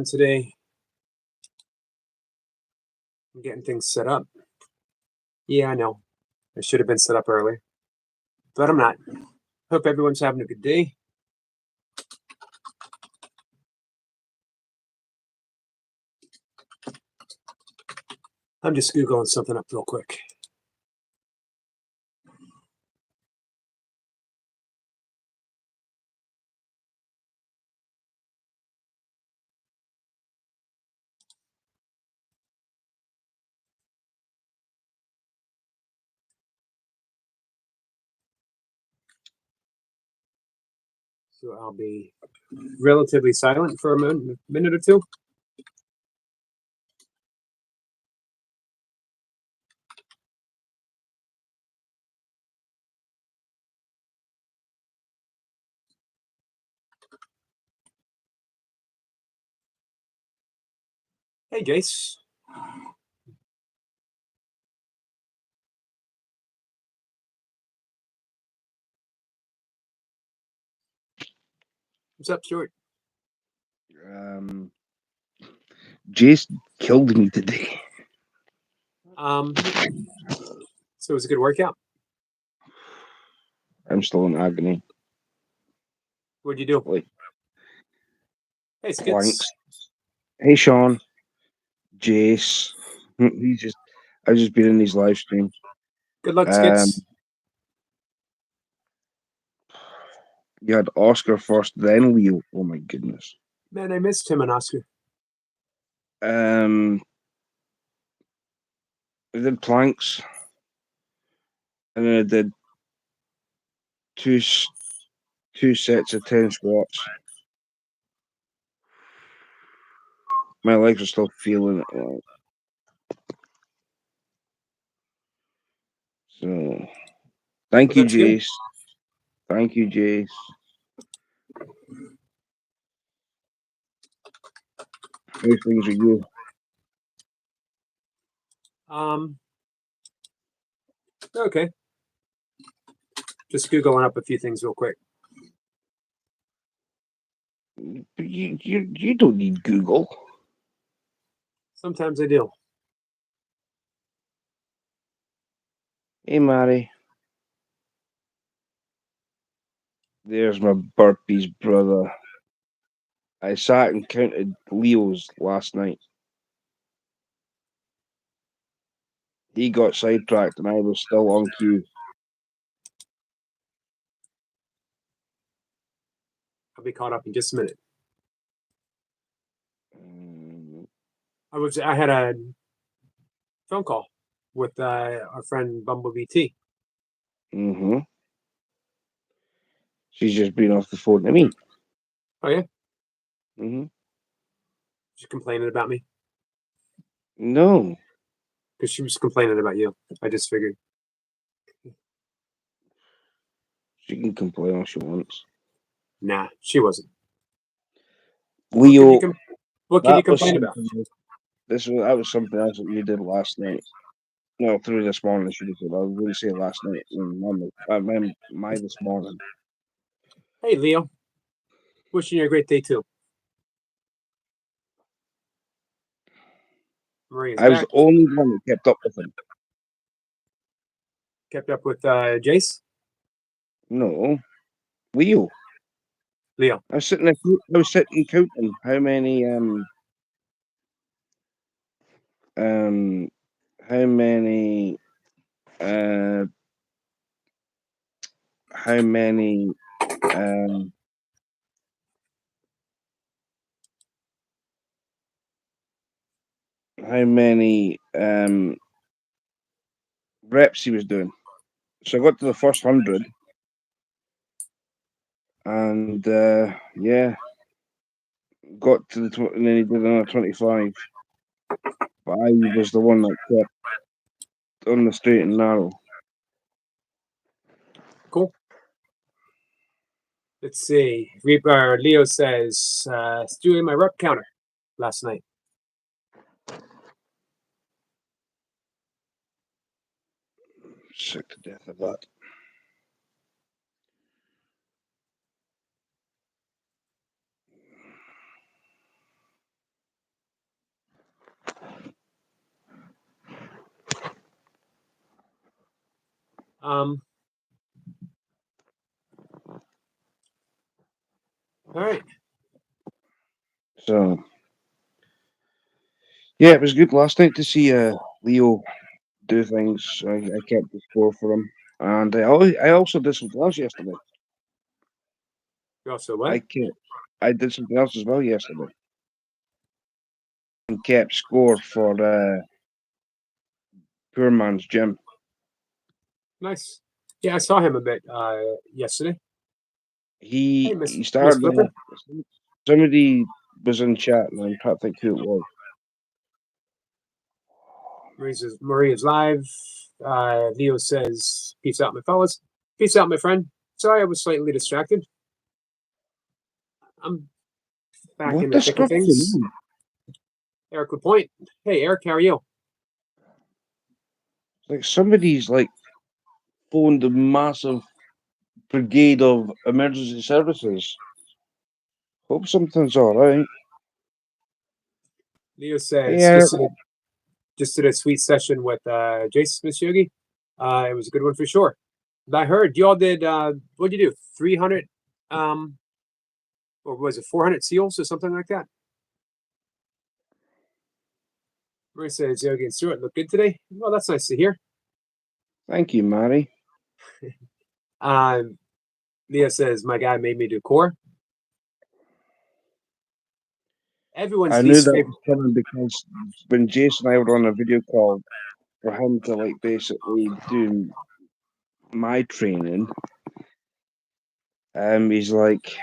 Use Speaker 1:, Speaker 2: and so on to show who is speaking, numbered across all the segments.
Speaker 1: today. I'm getting things set up. Yeah, I know. I should have been set up earlier, but I'm not. Hope everyone's having a good day. I'm just Googling something up real quick. So I'll be relatively silent for a minute or two. Hey, Jace. What's up, Stuart?
Speaker 2: Jace killed me today.
Speaker 1: So it was a good workout.
Speaker 2: I'm still in agony.
Speaker 1: What'd you do?
Speaker 2: Like
Speaker 1: Hey, Skits.
Speaker 2: planks. Hey, Sean. Jace. I've just been in these live streams.
Speaker 1: Good luck, Skits.
Speaker 2: You had Oscar first, then Leo. Oh my goodness.
Speaker 1: Man, I missed him and Oscar.
Speaker 2: I did planks, and then I did two sets of 10 squats. My legs are still feeling it. So, thank you, Jace. Thank you, Jace. How things are you?
Speaker 1: Okay. Just Googling up a few things real quick.
Speaker 2: But you don't need Google.
Speaker 1: Sometimes I do.
Speaker 2: Hey, Mary. There's my burpees, brother. I sat and counted Leo's last night. He got sidetracked and I was still on cue.
Speaker 1: I'll be caught up in just a minute. I had a phone call with our friend Bumblebee T.
Speaker 2: Mm-hmm. She's just been off the phone to me.
Speaker 1: Oh, yeah?
Speaker 2: Mm-hmm.
Speaker 1: She's complaining about me?
Speaker 2: No.
Speaker 1: Because she was complaining about you. I just figured.
Speaker 2: She can complain all she wants.
Speaker 1: Nah, she wasn't.
Speaker 2: Leo,
Speaker 1: what can you complain about?
Speaker 2: That was something else that you did last night. No, through this morning, I should have said. I wouldn't say last night. My this morning.
Speaker 1: Hey, Leo. Wishing you a great day, too. Maria's
Speaker 2: I was
Speaker 1: back.
Speaker 2: the only one that kept up with him.
Speaker 1: Kept up with Jace?
Speaker 2: No. Leo. I was sitting counting how many how many reps he was doing. So I got to the first 100 and yeah, got to and then he did another 25. But I was the one that kept on the straight and narrow.
Speaker 1: Cool. Let's see. Leo says, doing my rep counter last night.
Speaker 2: Sick to death of that.
Speaker 1: All right.
Speaker 2: So yeah, it was good last night to see Leo do things. I kept the score for him, and I also did something else yesterday.
Speaker 1: You also
Speaker 2: I
Speaker 1: what?
Speaker 2: kept I did something else as well yesterday, and kept score for Poor Man's Gym.
Speaker 1: Nice. Yeah, I saw him a bit yesterday. Hey,
Speaker 2: He
Speaker 1: Miss
Speaker 2: started
Speaker 1: Flipper.
Speaker 2: off. Somebody was in chat, and I'm trying to think who it was.
Speaker 1: Maria's live. Leo says, "Peace out, my fellas. Peace out, my friend. Sorry, I was slightly distracted. I'm back
Speaker 2: What
Speaker 1: in the thick of things."
Speaker 2: description?
Speaker 1: Eric Lapointe. Hey, Eric, how are you?
Speaker 2: Like somebody's like phoned a massive brigade of emergency services. Hope something's all right.
Speaker 1: Leo
Speaker 2: Hey,
Speaker 1: says,
Speaker 2: Eric.
Speaker 1: just did a sweet session with Jace, Miss Yogi. It was a good one for sure. I heard y'all did, what'd you do? 300, or was it 400 seals or something like that? Marie says, Yogi and Stuart look good today. Well, that's nice to hear.
Speaker 2: Thank you, Mary.
Speaker 1: Leah says, my guy made me do core. Everyone's
Speaker 2: I knew
Speaker 1: least
Speaker 2: that
Speaker 1: favorite.
Speaker 2: was coming because when Jason and I were on a video call for him to like basically do my training, he's like,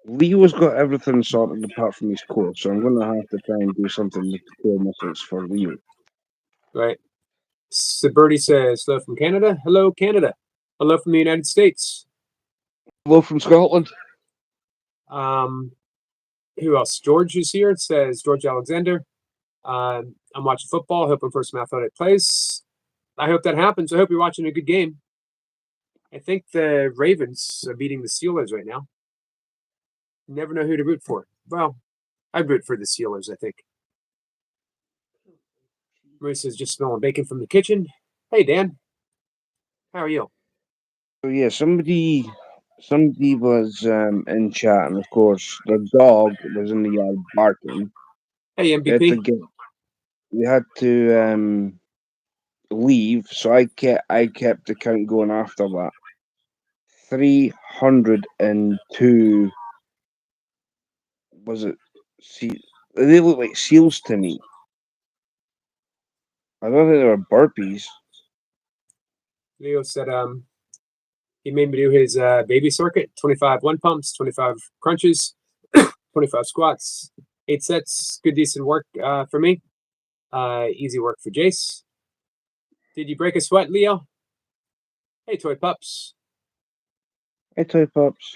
Speaker 2: Leo's got everything sorted apart from his core, so I'm going to have to try and do something with the core muscles for Leo.
Speaker 1: Right. Birdie says, hello from Canada. Hello, Canada. Hello from the United States.
Speaker 2: Hello from Scotland.
Speaker 1: Who else? George is here. It says George Alexander. I'm watching football, hoping for some athletic plays. I hope that happens. I hope you're watching a good game. I think the Ravens are beating the Steelers right now. You never know who to root for. Well, I root for the Steelers, I think. Marissa's just smelling bacon from the kitchen. Hey, Dan. How are you?
Speaker 2: So yeah, somebody was in chat, and of course the dog was in the yard barking.
Speaker 1: Hey, MVP.
Speaker 2: We had to leave, so I kept the count going after that. 302 was it? See, they look like seals to me. I don't think they were burpees.
Speaker 1: Leo said he made me do his baby circuit, 25 one pumps, 25 crunches, 25 squats, 8 sets. Good, decent work for me. Easy work for Jace. Did you break a sweat, Leo? Hey, Toy Pups.
Speaker 2: Hey, Toy Pups.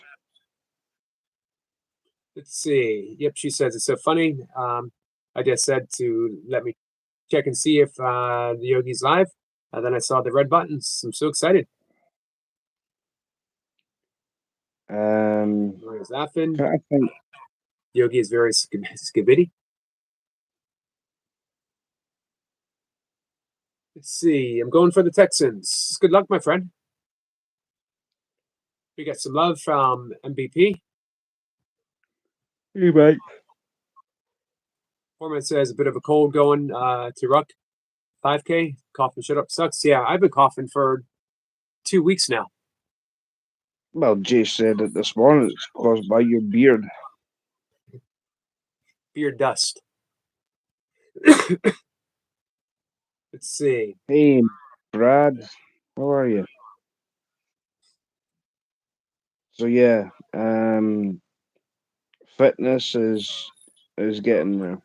Speaker 1: Let's see. Yep, she says it's so funny. I just said to let me check and see if the Yogi's live. Then I saw the red buttons. I'm so excited. Maria's laughing.
Speaker 2: I think
Speaker 1: Yogi is very skibidi. Let's see. I'm going for the Texans. Good luck, my friend. We got some love from MVP.
Speaker 2: Hey, mate.
Speaker 1: Foreman says a bit of a cold going to Ruck. 5K. Coughing shut up sucks. Yeah, I've been coughing for 2 weeks now.
Speaker 2: Well, Jay said it this morning. It's caused by your beard.
Speaker 1: Beard dust. Let's see.
Speaker 2: Hey, Brad. How are you? So yeah, fitness is getting there.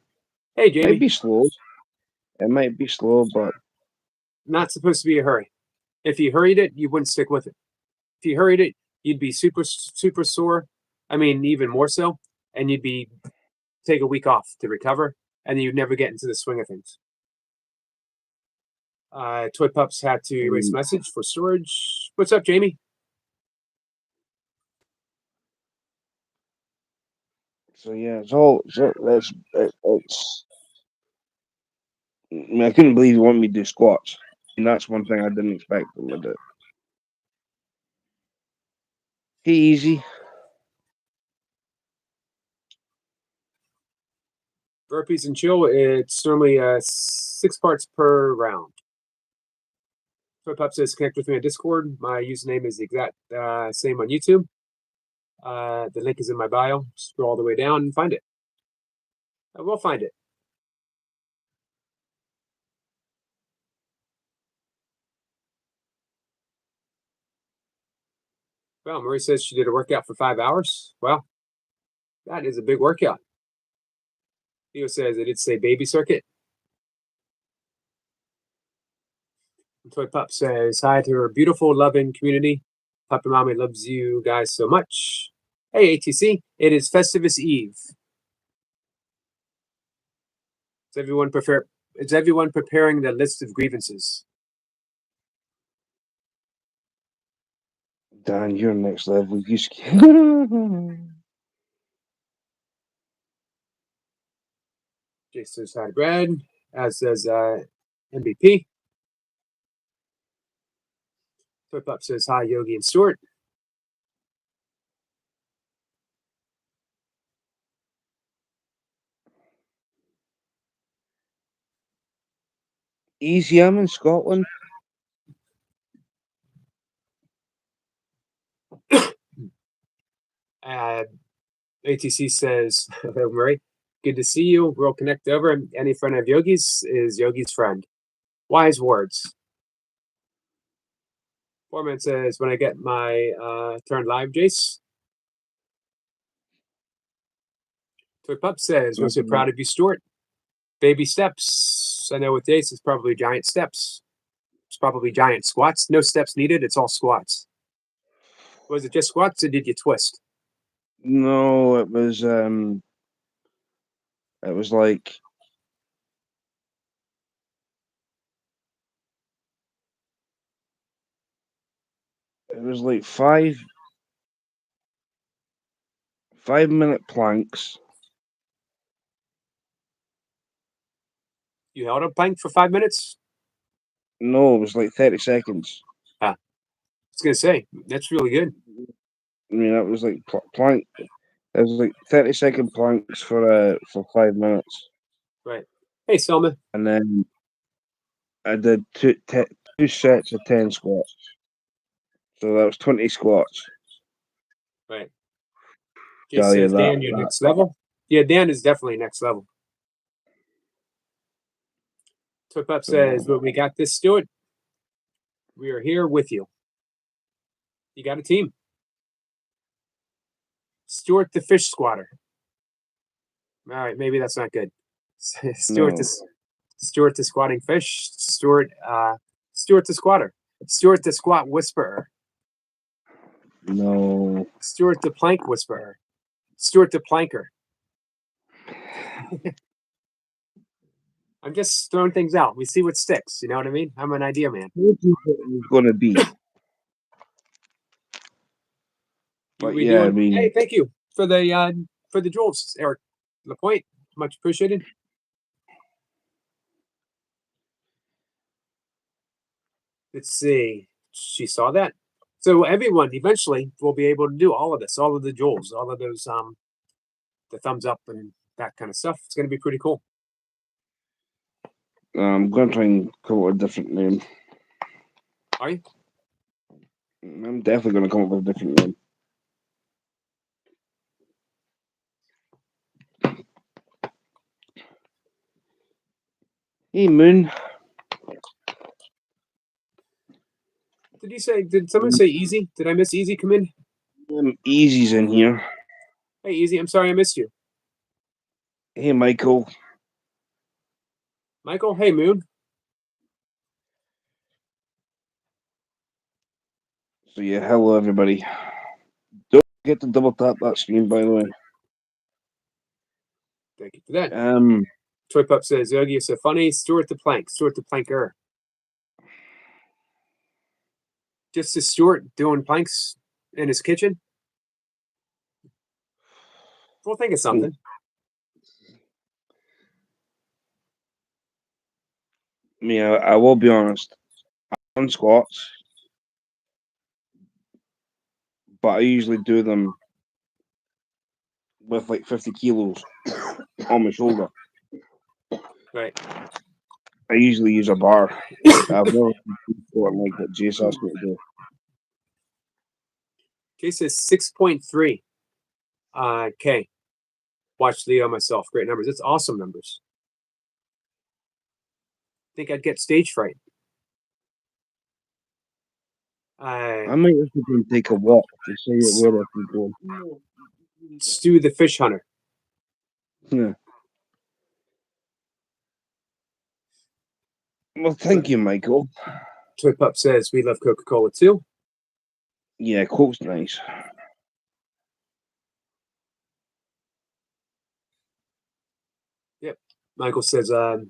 Speaker 1: Hey,
Speaker 2: Might
Speaker 1: Jamie.
Speaker 2: be slow. It might be slow, but
Speaker 1: Not supposed to be a hurry. If you hurried it, you wouldn't stick with it. If you hurried it, you'd be super sore. I mean, even more so, and you'd be take a week off to recover, and you'd never get into the swing of things. Toy Pups had to erase message for storage. What's up, Jamie?
Speaker 2: so yeah, it's. I mean, I couldn't believe you want me to do squats. And that's one thing I didn't expect them to do. Easy.
Speaker 1: Burpees and chill, it's normally 6 parts per round. Toy Pup says connect with me on Discord. My username is the exact same on YouTube. The link is in my bio. Scroll all the way down and find it. I will find it. Well, Marie says she did a workout for 5 hours. Well, that is a big workout. Theo says it did say baby circuit. And Toy Pup says hi to her beautiful, loving community. Puppy Mommy loves you guys so much. Hey, ATC, it is Festivus Eve. Is everyone preparing the list of grievances?
Speaker 2: Dan, you're next level. You
Speaker 1: Jason says hi to Brad, as says MVP. Toy Pup says hi, Yogi and Stuart.
Speaker 2: Easy, I'm in Scotland.
Speaker 1: ATC says, Murray, good to see you. We'll connect over. Any friend of Yogi's is Yogi's friend. Wise words. Foreman says, when I get my turn live, Jace. Toy Pup says, we're so proud of you, Stuart. Baby steps. I know with Jace, it's probably giant steps. It's probably giant squats. No steps needed. It's all squats. Was it just squats or did you twist?
Speaker 2: No, it was like five-minute planks.
Speaker 1: You held a plank for 5 minutes?
Speaker 2: No, it was like 30 seconds.
Speaker 1: I was gonna say that's really good.
Speaker 2: I mean, that was like plank. It was like 30-second planks for 5 minutes.
Speaker 1: Right. Hey, Selma.
Speaker 2: And then I did two sets of 10 squats. So that was 20 squats.
Speaker 1: Right.
Speaker 2: Tell
Speaker 1: Just
Speaker 2: you
Speaker 1: says
Speaker 2: that.
Speaker 1: Dan, you're next level. Yeah, Dan is definitely next level. Toy Pup says, well, we got this, Stuart. We are here with you. You got a team. Stuart the fish squatter. All right, maybe that's not good. Stuart
Speaker 2: No.
Speaker 1: Stuart the squatting fish. Stuart the squatter. Stuart the squat whisperer.
Speaker 2: No.
Speaker 1: Stuart the plank whisperer. Stuart the planker. I'm just throwing things out. We see what sticks. You know what I mean? I'm an idea man.
Speaker 2: What do you think it was going to be? But yeah, I mean,
Speaker 1: hey, thank you for the jewels, Eric Lapointe. Much appreciated. Let's see. She saw that. So everyone eventually will be able to do all of this, all of the jewels, all of those the thumbs up and that kind of stuff. It's gonna be pretty cool.
Speaker 2: I'm going to try and come up with a different name.
Speaker 1: Are you?
Speaker 2: I'm definitely going to come up with a different name. Hey, Moon.
Speaker 1: Did someone say Easy? Did I miss Easy come in?
Speaker 2: Easy's in here.
Speaker 1: Hey, Easy, I'm sorry I missed you.
Speaker 2: Hey, Michael.
Speaker 1: Michael, hey, Moon.
Speaker 2: So yeah, hello everybody. Don't forget to double tap that screen, by the way.
Speaker 1: Thank you for that. Toy Pup says, Yogi is so funny. Stuart the plank. Stuart the planker. Just as Stuart doing planks in his kitchen. We'll think of something.
Speaker 2: Yeah, I will be honest. on squats, but I usually do them with like 50 kilos on my shoulder.
Speaker 1: Right.
Speaker 2: I usually use a bar. I've never done like what Jace asked me to do.
Speaker 1: Jay says 6.3 K. Watch Leo myself. Great numbers. It's awesome numbers. Think I'd get stage fright.
Speaker 2: I might have to go and take a walk to see where I can go.
Speaker 1: Stu the fish hunter.
Speaker 2: Yeah. Well, thank you, Michael.
Speaker 1: Toy Pup says we love Coca-Cola too.
Speaker 2: Yeah, Coke's nice.
Speaker 1: Yep. Michael says, sort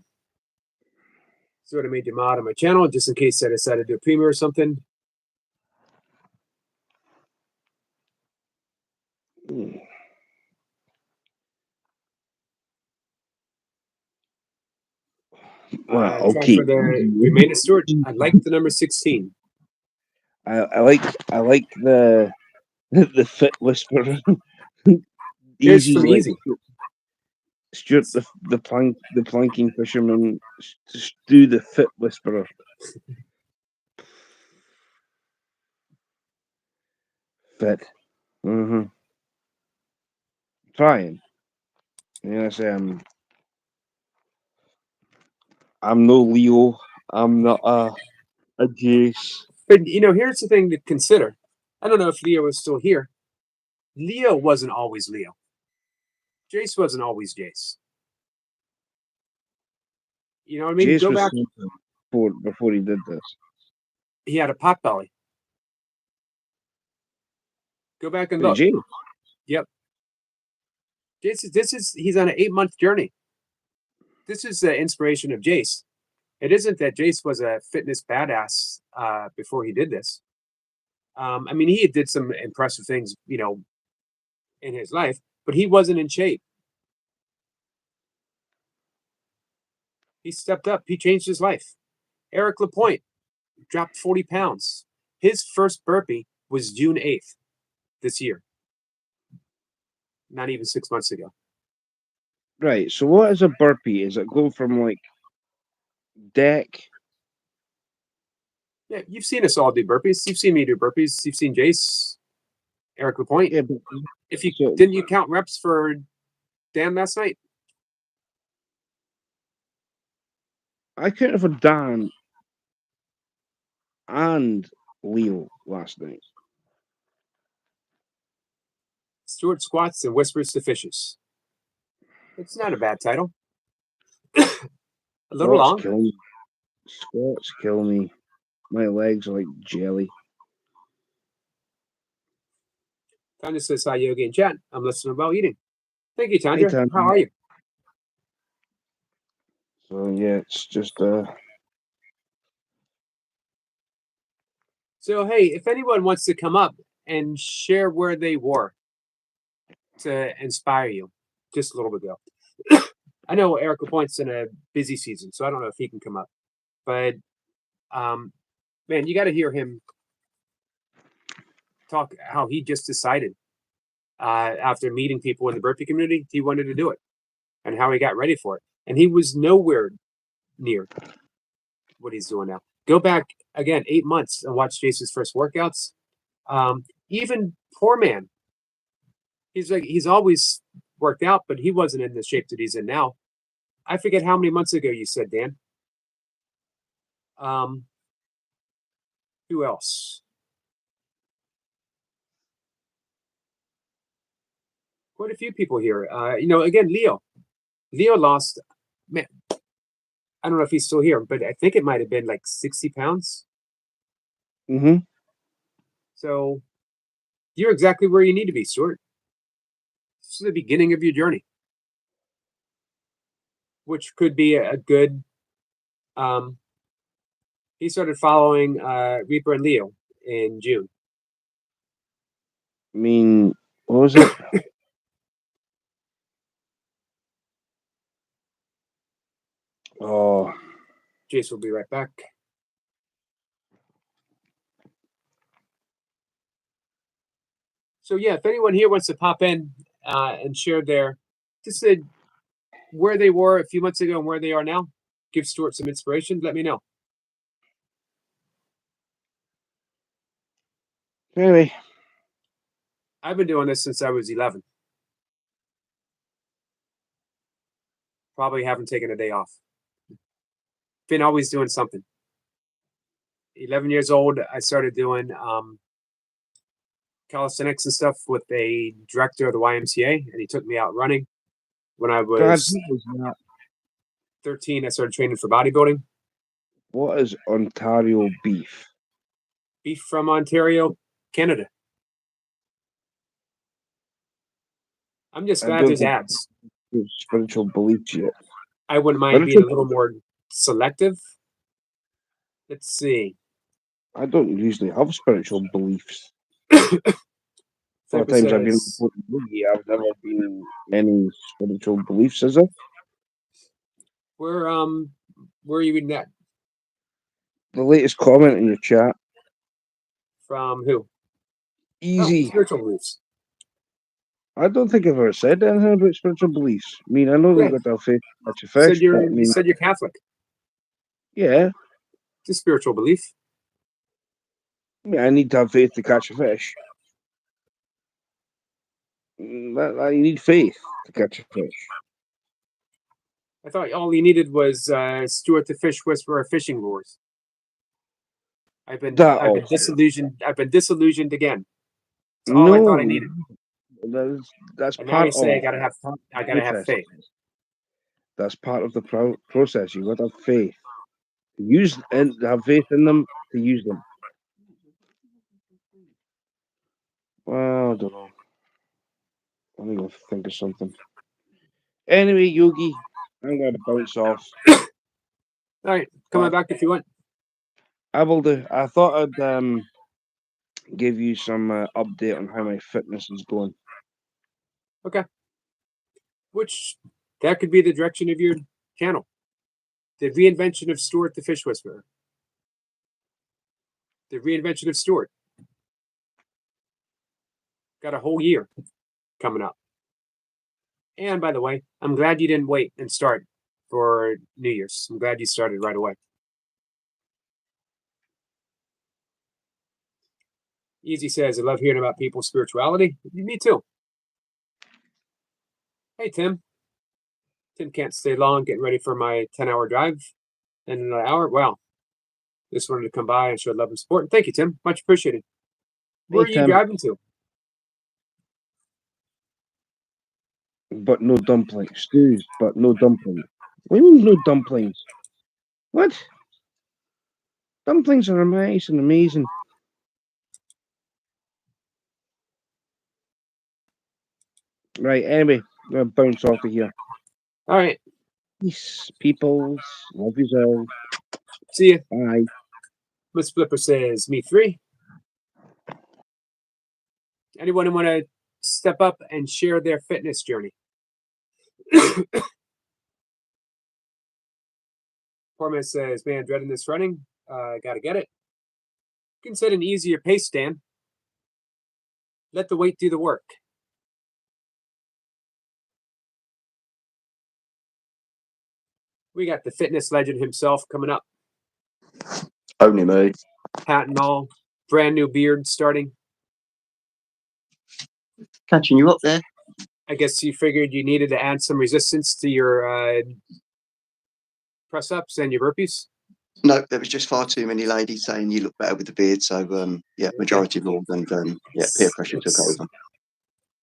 Speaker 1: of made you mod on my channel just in case I decide to do a premiere or something.
Speaker 2: Well,
Speaker 1: Time
Speaker 2: okay.
Speaker 1: for the remainder storage. I like the number 16.
Speaker 2: I like the the fit whisperer.
Speaker 1: Here's
Speaker 2: Easy's
Speaker 1: from
Speaker 2: like
Speaker 1: Easy.
Speaker 2: Stuart the planking fisherman. Do the fit whisperer. Fit. Mm-hmm. Trying. Yes, I'm no Leo. I'm not a Jace.
Speaker 1: But you know, here's the thing to consider. I don't know if Leo is still here. Leo wasn't always Leo. Jace wasn't always Jace. You know what I mean?
Speaker 2: Jace
Speaker 1: Go
Speaker 2: was
Speaker 1: back.
Speaker 2: before he did this.
Speaker 1: He had a pot belly. Go back and
Speaker 2: Wait,
Speaker 1: look.
Speaker 2: Jace?
Speaker 1: Yep. He's on an 8-month journey. This is the inspiration of Jace. It isn't that Jace was a fitness badass before he did this. I mean, he did some impressive things, you know, in his life, but he wasn't in shape. He stepped up. He changed his life. Eric Lapointe dropped 40 pounds. His first burpee was June 8th this year. Not even 6 months ago.
Speaker 2: Right. So what is a burpee? Is it go from like deck?
Speaker 1: Yeah, you've seen us all do burpees. You've seen me do burpees. You've seen Jace, Eric Lapointe.
Speaker 2: Yeah, but
Speaker 1: If you
Speaker 2: so-
Speaker 1: didn't you count reps for Dan last night?
Speaker 2: I counted for Dan and Leo last night.
Speaker 1: Stuart squats and whispers to fishes. It's not a bad title. A little long.
Speaker 2: Kill me. Squats kill me. My legs are like jelly.
Speaker 1: Tanya says hi, Yogi and chat. I'm listening about eating. Thank you, Tanya.
Speaker 2: Tanya.
Speaker 1: How are you?
Speaker 2: So yeah, it's just
Speaker 1: So hey, if anyone wants to come up and share where they were to inspire you, just a little bit ago. I know Eric Lapointe's in a busy season, so I don't know if he can come up. But man, you got to hear him talk how he just decided after meeting people in the burpee community, he wanted to do it and how he got ready for it. And he was nowhere near what he's doing now. Go back again 8 months and watch Jason's first workouts. Even poor man, he's always worked out, but he wasn't in the shape that he's in now. I forget how many months ago you said, Dan. Who else? Quite a few people here. You know, again, Leo. Leo lost. Man, I don't know if he's still here, but I think it might have been like 60 pounds.
Speaker 2: mm-hmm.
Speaker 1: So you're exactly where you need to be, Stuart. This is the beginning of your journey, which could be a good. He started following Reaper and Leo in June.
Speaker 2: I mean, what was it? Oh,
Speaker 1: Jace will be right back. So yeah, if anyone here wants to pop in and share their just where they were a few months ago and where they are now, give Stuart some inspiration, let me know.
Speaker 2: Anyway,
Speaker 1: I've been doing this since I was 11. Probably haven't taken a day off. Been always doing something. 11 years old, I started doing calisthenics and stuff with a director of the YMCA, and he took me out running. When I
Speaker 2: God,
Speaker 1: was
Speaker 2: what is that?
Speaker 1: 13, I started training for bodybuilding.
Speaker 2: What is Ontario beef?
Speaker 1: Beef from Ontario, Canada. I'm just
Speaker 2: I
Speaker 1: glad
Speaker 2: don't
Speaker 1: there's
Speaker 2: think
Speaker 1: ads.
Speaker 2: it's spiritual beliefs yet.
Speaker 1: I wouldn't mind being a
Speaker 2: Spiritual,
Speaker 1: little more selective. Let's see.
Speaker 2: I don't usually have spiritual beliefs. A lot of
Speaker 1: Flipper
Speaker 2: times I've been
Speaker 1: says,
Speaker 2: reporting movie, I've never been any spiritual beliefs, is there?
Speaker 1: where are you reading that
Speaker 2: The latest comment in your chat.
Speaker 1: from? Who? Oh,
Speaker 2: Easy.
Speaker 1: spiritual beliefs.
Speaker 2: I don't think I've ever said anything about spiritual beliefs. I mean, I know
Speaker 1: Yeah.
Speaker 2: they've got to have faith at your
Speaker 1: Said
Speaker 2: fish, but I
Speaker 1: you
Speaker 2: mean,
Speaker 1: said you're Catholic.
Speaker 2: yeah,
Speaker 1: It's a spiritual belief.
Speaker 2: I mean, I need to have faith to catch a fish. You need faith to catch a fish.
Speaker 1: I thought all you needed was Stuart the Fish Whisperer fishing lures. I've been disillusioned. I've been disillusioned again. That's all I thought I needed.
Speaker 2: That's
Speaker 1: And now
Speaker 2: part
Speaker 1: you say
Speaker 2: of
Speaker 1: I gotta have
Speaker 2: process.
Speaker 1: faith.
Speaker 2: That's part of the process. You've got to have faith. Use and have faith in them to use them. Well, I don't know. Let me go think of something. Anyway, Yogi, I'm going to bounce off.
Speaker 1: All right, coming back if you want.
Speaker 2: I will do. I thought I'd give you some update on how my fitness is going.
Speaker 1: Okay. Which that could be the direction of your channel. The reinvention of Stuart the Fish Whisperer. The reinvention of Stuart. Got a whole year coming up. And by the way, I'm glad you didn't wait and start for New Year's. I'm glad you started right away. Easy says, I love hearing about people's spirituality. Me too. Hey, Tim. Tim can't stay long, getting ready for my 10-hour drive in an hour. Wow. Just wanted to come by and show love and support. Thank you, Tim. Much appreciated. Where are you
Speaker 2: Tim.
Speaker 1: driving to?
Speaker 2: But no dumplings. Stews, but no dumplings. What do you mean no dumplings? What? Dumplings are nice and amazing. Right, anyway, I'm going to bounce off of here.
Speaker 1: All right.
Speaker 2: Peace, peoples. Love you all.
Speaker 1: See you.
Speaker 2: Bye.
Speaker 1: Miss Flipper says, me 3. Anyone want to step up and share their fitness journey? Poor says, man, dreading this running. Gotta get it. You can set an easier pace, Dan. Let the weight do the work. We got the fitness legend himself coming up.
Speaker 3: Only me.
Speaker 1: Hat and all. Brand new beard starting.
Speaker 3: Catching you up there.
Speaker 1: I guess you figured you needed to add some resistance to your press ups and your burpees.
Speaker 3: No, there was just far too many ladies saying you look better with the beard. So yeah, majority of all, and yeah, peer pressure took over.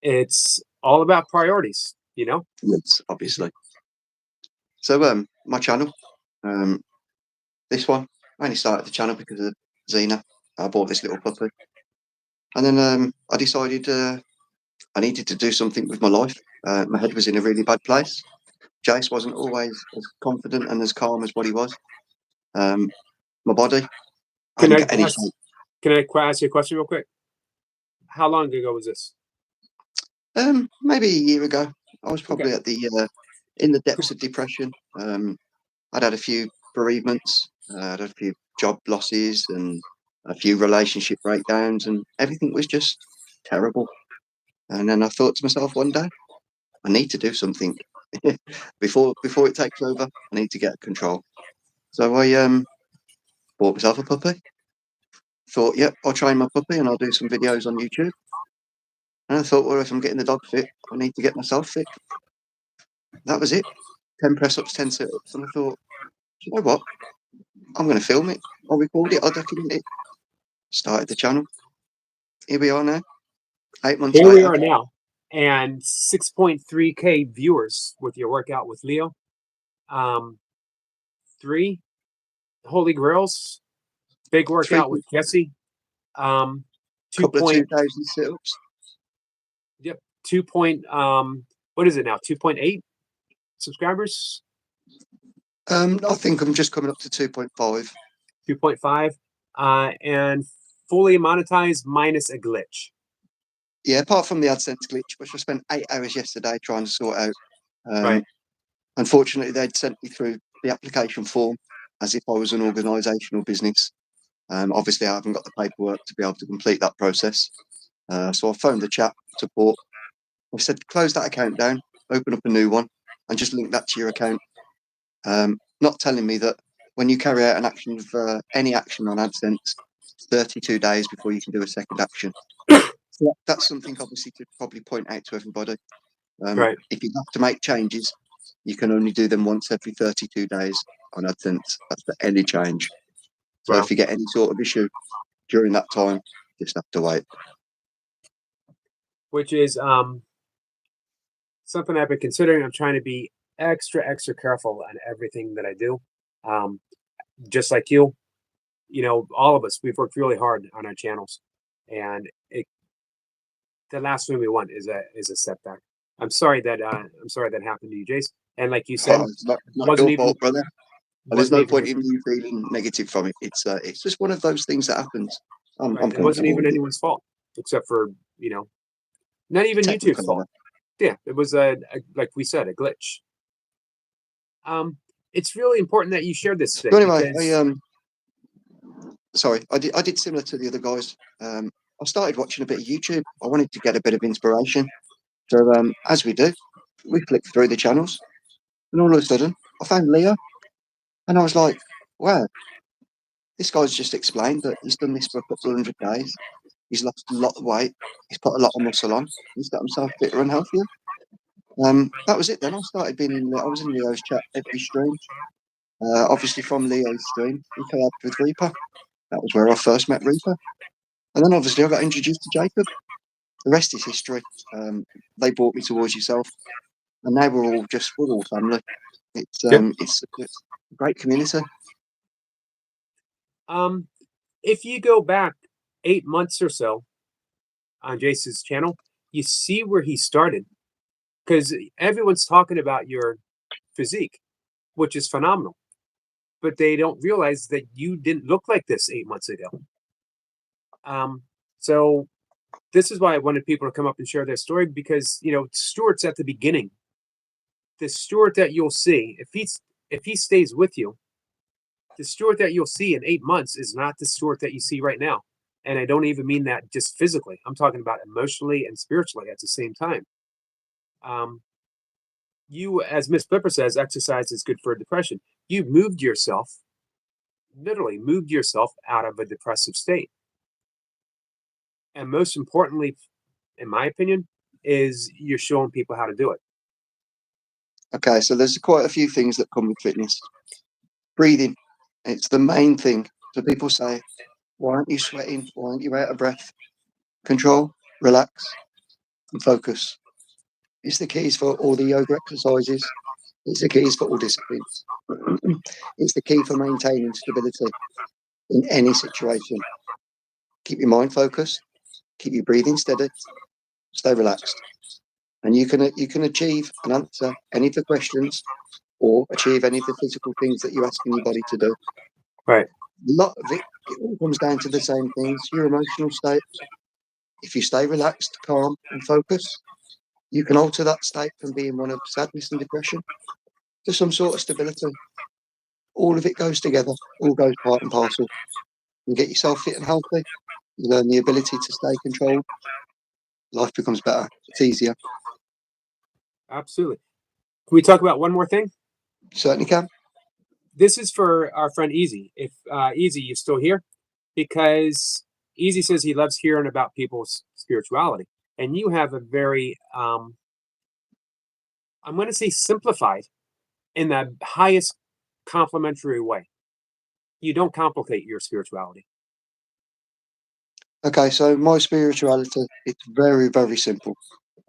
Speaker 1: It's all about priorities, you know.
Speaker 3: Yes, obviously. So my channel, this one, I only started the channel because of Xena. I bought this little puppy, and then I decided I needed to do something with my life. My head was in a really bad place. Jace wasn't always as confident and as calm as what he was. My body, I didn't get any sleep.
Speaker 1: Can I ask you a question real quick? How long ago was this?
Speaker 3: Maybe a year ago. I was probably at the in the depths of depression. I'd had a few bereavements, I'd had a few job losses, and a few relationship breakdowns, and everything was just terrible. And then I thought to myself one day, I need to do something before it takes over. I need to get control. So I bought myself a puppy. Thought, yep, I'll train my puppy and I'll do some videos on YouTube. And I thought, well, if I'm getting the dog fit, I need to get myself fit. That was it. 10 press ups, 10 sit ups. And I thought, you know what? I'm going to film it. I'll record it. I'll document it. Started the channel. Here we are now. 8 months
Speaker 1: Here we
Speaker 3: later.
Speaker 1: are now, and 6.3K viewers with your workout with Leo. 3 Holy Grails, big workout with Jesse. 2
Speaker 3: Couple of
Speaker 1: point,
Speaker 3: 2,000 sit ups.
Speaker 1: yep, 2 point, what is it now? 2.8 subscribers,
Speaker 3: I think I'm just coming up to 2.5.
Speaker 1: 2.5, and fully monetized minus a glitch.
Speaker 3: Yeah, apart from the AdSense glitch, which I spent 8 hours yesterday trying to sort out.
Speaker 1: Right.
Speaker 3: Unfortunately, they'd sent me through the application form as if I was an organisational business. Obviously, I haven't got the paperwork to be able to complete that process. So I phoned the chat support. I said, close that account down, open up a new one, and just link that to your account. Not telling me that when you carry out an action of any action on AdSense, it's 32 days before you can do a second action. So that's something obviously to probably point out to everybody.
Speaker 1: Right.
Speaker 3: If you have to make changes, you can only do them once every 32 days on AdSense. That's for any change. So
Speaker 1: Wow.
Speaker 3: if you get any sort of issue during that time, just have to wait.
Speaker 1: Which is something I've been considering. I'm trying to be extra careful on everything that I do. Just like you, all of us, we've worked really hard on our channels, and the last thing we want is a setback. I'm sorry that happened to you, Jace. And like you said,
Speaker 3: It's not
Speaker 1: wasn't
Speaker 3: your
Speaker 1: even
Speaker 3: fault, brother. And there's
Speaker 1: wasn't
Speaker 3: no
Speaker 1: even
Speaker 3: point in you feeling negative from it. It's just one of those things that happens. I'm
Speaker 1: right. It wasn't
Speaker 3: comfortable
Speaker 1: even
Speaker 3: with it.
Speaker 1: anyone's fault, except for not even YouTube's
Speaker 3: Technical
Speaker 1: fault. Yeah, it was like we said, a glitch. It's really important that you share this thing.
Speaker 3: So anyway,
Speaker 1: because
Speaker 3: I did similar to the other guys. I started watching a bit of YouTube. I wanted to get a bit of inspiration. So as we do, we flicked through the channels, and all of a sudden, I found Leo, and I was like, wow, this guy's just explained that he's done this for a couple of 100 days. He's lost a lot of weight. He's put a lot of muscle on. He's got himself fitter and healthier. That was it. Then I started I was in Leo's chat every stream. Obviously, from Leo's stream, he collabed with Reaper. That was where I first met Reaper. And then obviously I got introduced to Jacob. The rest is history. They brought me towards yourself, and now we're all family. It's a great community.
Speaker 1: if you go back 8 months or so on Jace's channel, you see where he started, because everyone's talking about your physique, which is phenomenal, but they don't realize that you didn't look like this 8 months ago. So this is why I wanted people to come up and share their story, because Stuart's at the beginning. The Stuart that you'll see, if he stays with you, the Stuart that you'll see in 8 months is not the Stuart that you see right now. And I don't even mean that just physically. I'm talking about emotionally and spiritually at the same time. You, as Miss Flipper says, exercise is good for depression. You literally moved yourself out of a depressive state. And most importantly, in my opinion, is you're showing people how to do it.
Speaker 3: Okay, so there's quite a few things that come with fitness. Breathing, it's the main thing. So people say, why aren't you sweating? Why aren't you out of breath? Control, relax, and focus. It's the keys for all the yoga exercises. It's the keys for all disciplines. It's the key for maintaining stability in any situation. Keep your mind focused. Keep your breathing steady. Stay relaxed. And you can achieve and answer any of the questions or achieve any of the physical things that you're asking your body to do.
Speaker 1: Right.
Speaker 3: A lot of it all comes down to the same things, your emotional state. If you stay relaxed, calm, and focused, you can alter that state from being one of sadness and depression to some sort of stability. All of it goes together, all goes part and parcel. You get yourself fit and healthy, you learn the ability to stay controlled, life becomes better. It's easier.
Speaker 1: Absolutely. Can we talk about one more thing?
Speaker 3: Certainly can.
Speaker 1: This is for our friend Easy. If Easy, you're still here, because Easy says he loves hearing about people's spirituality, and you have a very, I'm going to say, simplified in the highest complimentary way. You don't complicate your spirituality.
Speaker 3: Okay, so my spirituality, it's very, very simple.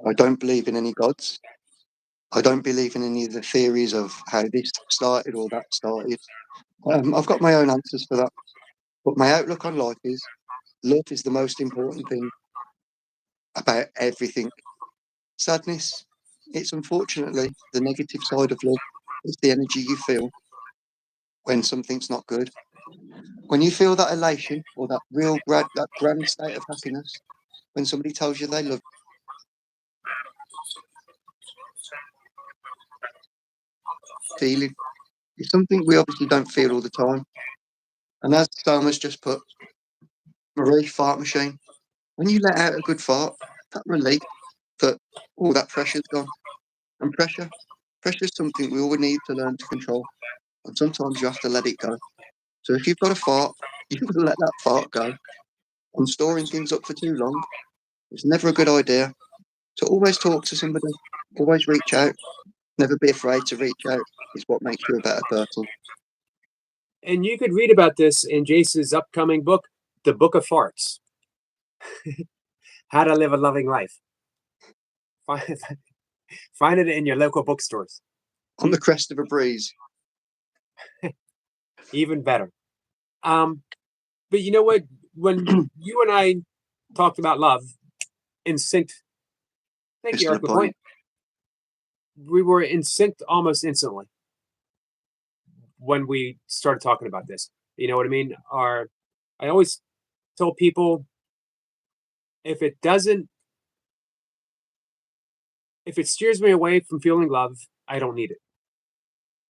Speaker 3: I don't believe in any gods. I don't believe in any of the theories of how this started or that started. I've got my own answers for that. But my outlook on life is love is the most important thing about everything. Sadness, it's unfortunately the negative side of love. It's the energy you feel when something's not good. When you feel that elation or that that grand state of happiness, when somebody tells you they love feeling, it's something we obviously don't feel all the time. And as Thomas just put, Marie fart machine. When you let out a good fart, that relief that all that pressure's gone. And pressure is something we all need to learn to control. And sometimes you have to let it go. So if you've got a fart, you've got to let that fart go. And storing things up for too long, it's never a good idea. So always talk to somebody, always reach out, never be afraid to reach out. It's what makes you a better person.
Speaker 1: And you could read about this in Jace's upcoming book, The Book of Farts. How to Live a Loving Life. Find it in your local bookstores.
Speaker 3: On the crest of a breeze.
Speaker 1: Even better. But you know what? When you and I talked about love, in sync. Thank you,
Speaker 3: Mr.
Speaker 1: Eric LaPointe. We were in sync almost instantly when we started talking about this. You know what I mean? I always tell people, if it steers me away from feeling love, I don't need it.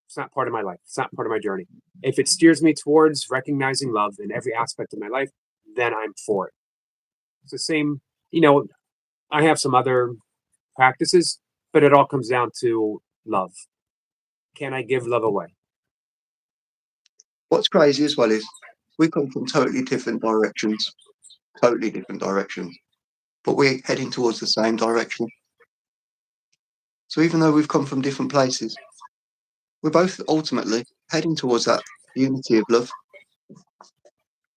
Speaker 1: It's not part of my life. It's not part of my journey. If it steers me towards recognizing love in every aspect of my life, then I'm for it. It's the same, I have some other practices, but it all comes down to love. Can I give love away?
Speaker 3: What's crazy as well is we come from totally different directions. Totally different directions. But we're heading towards the same direction. So even though we've come from different places, we're both ultimately heading towards that unity of love,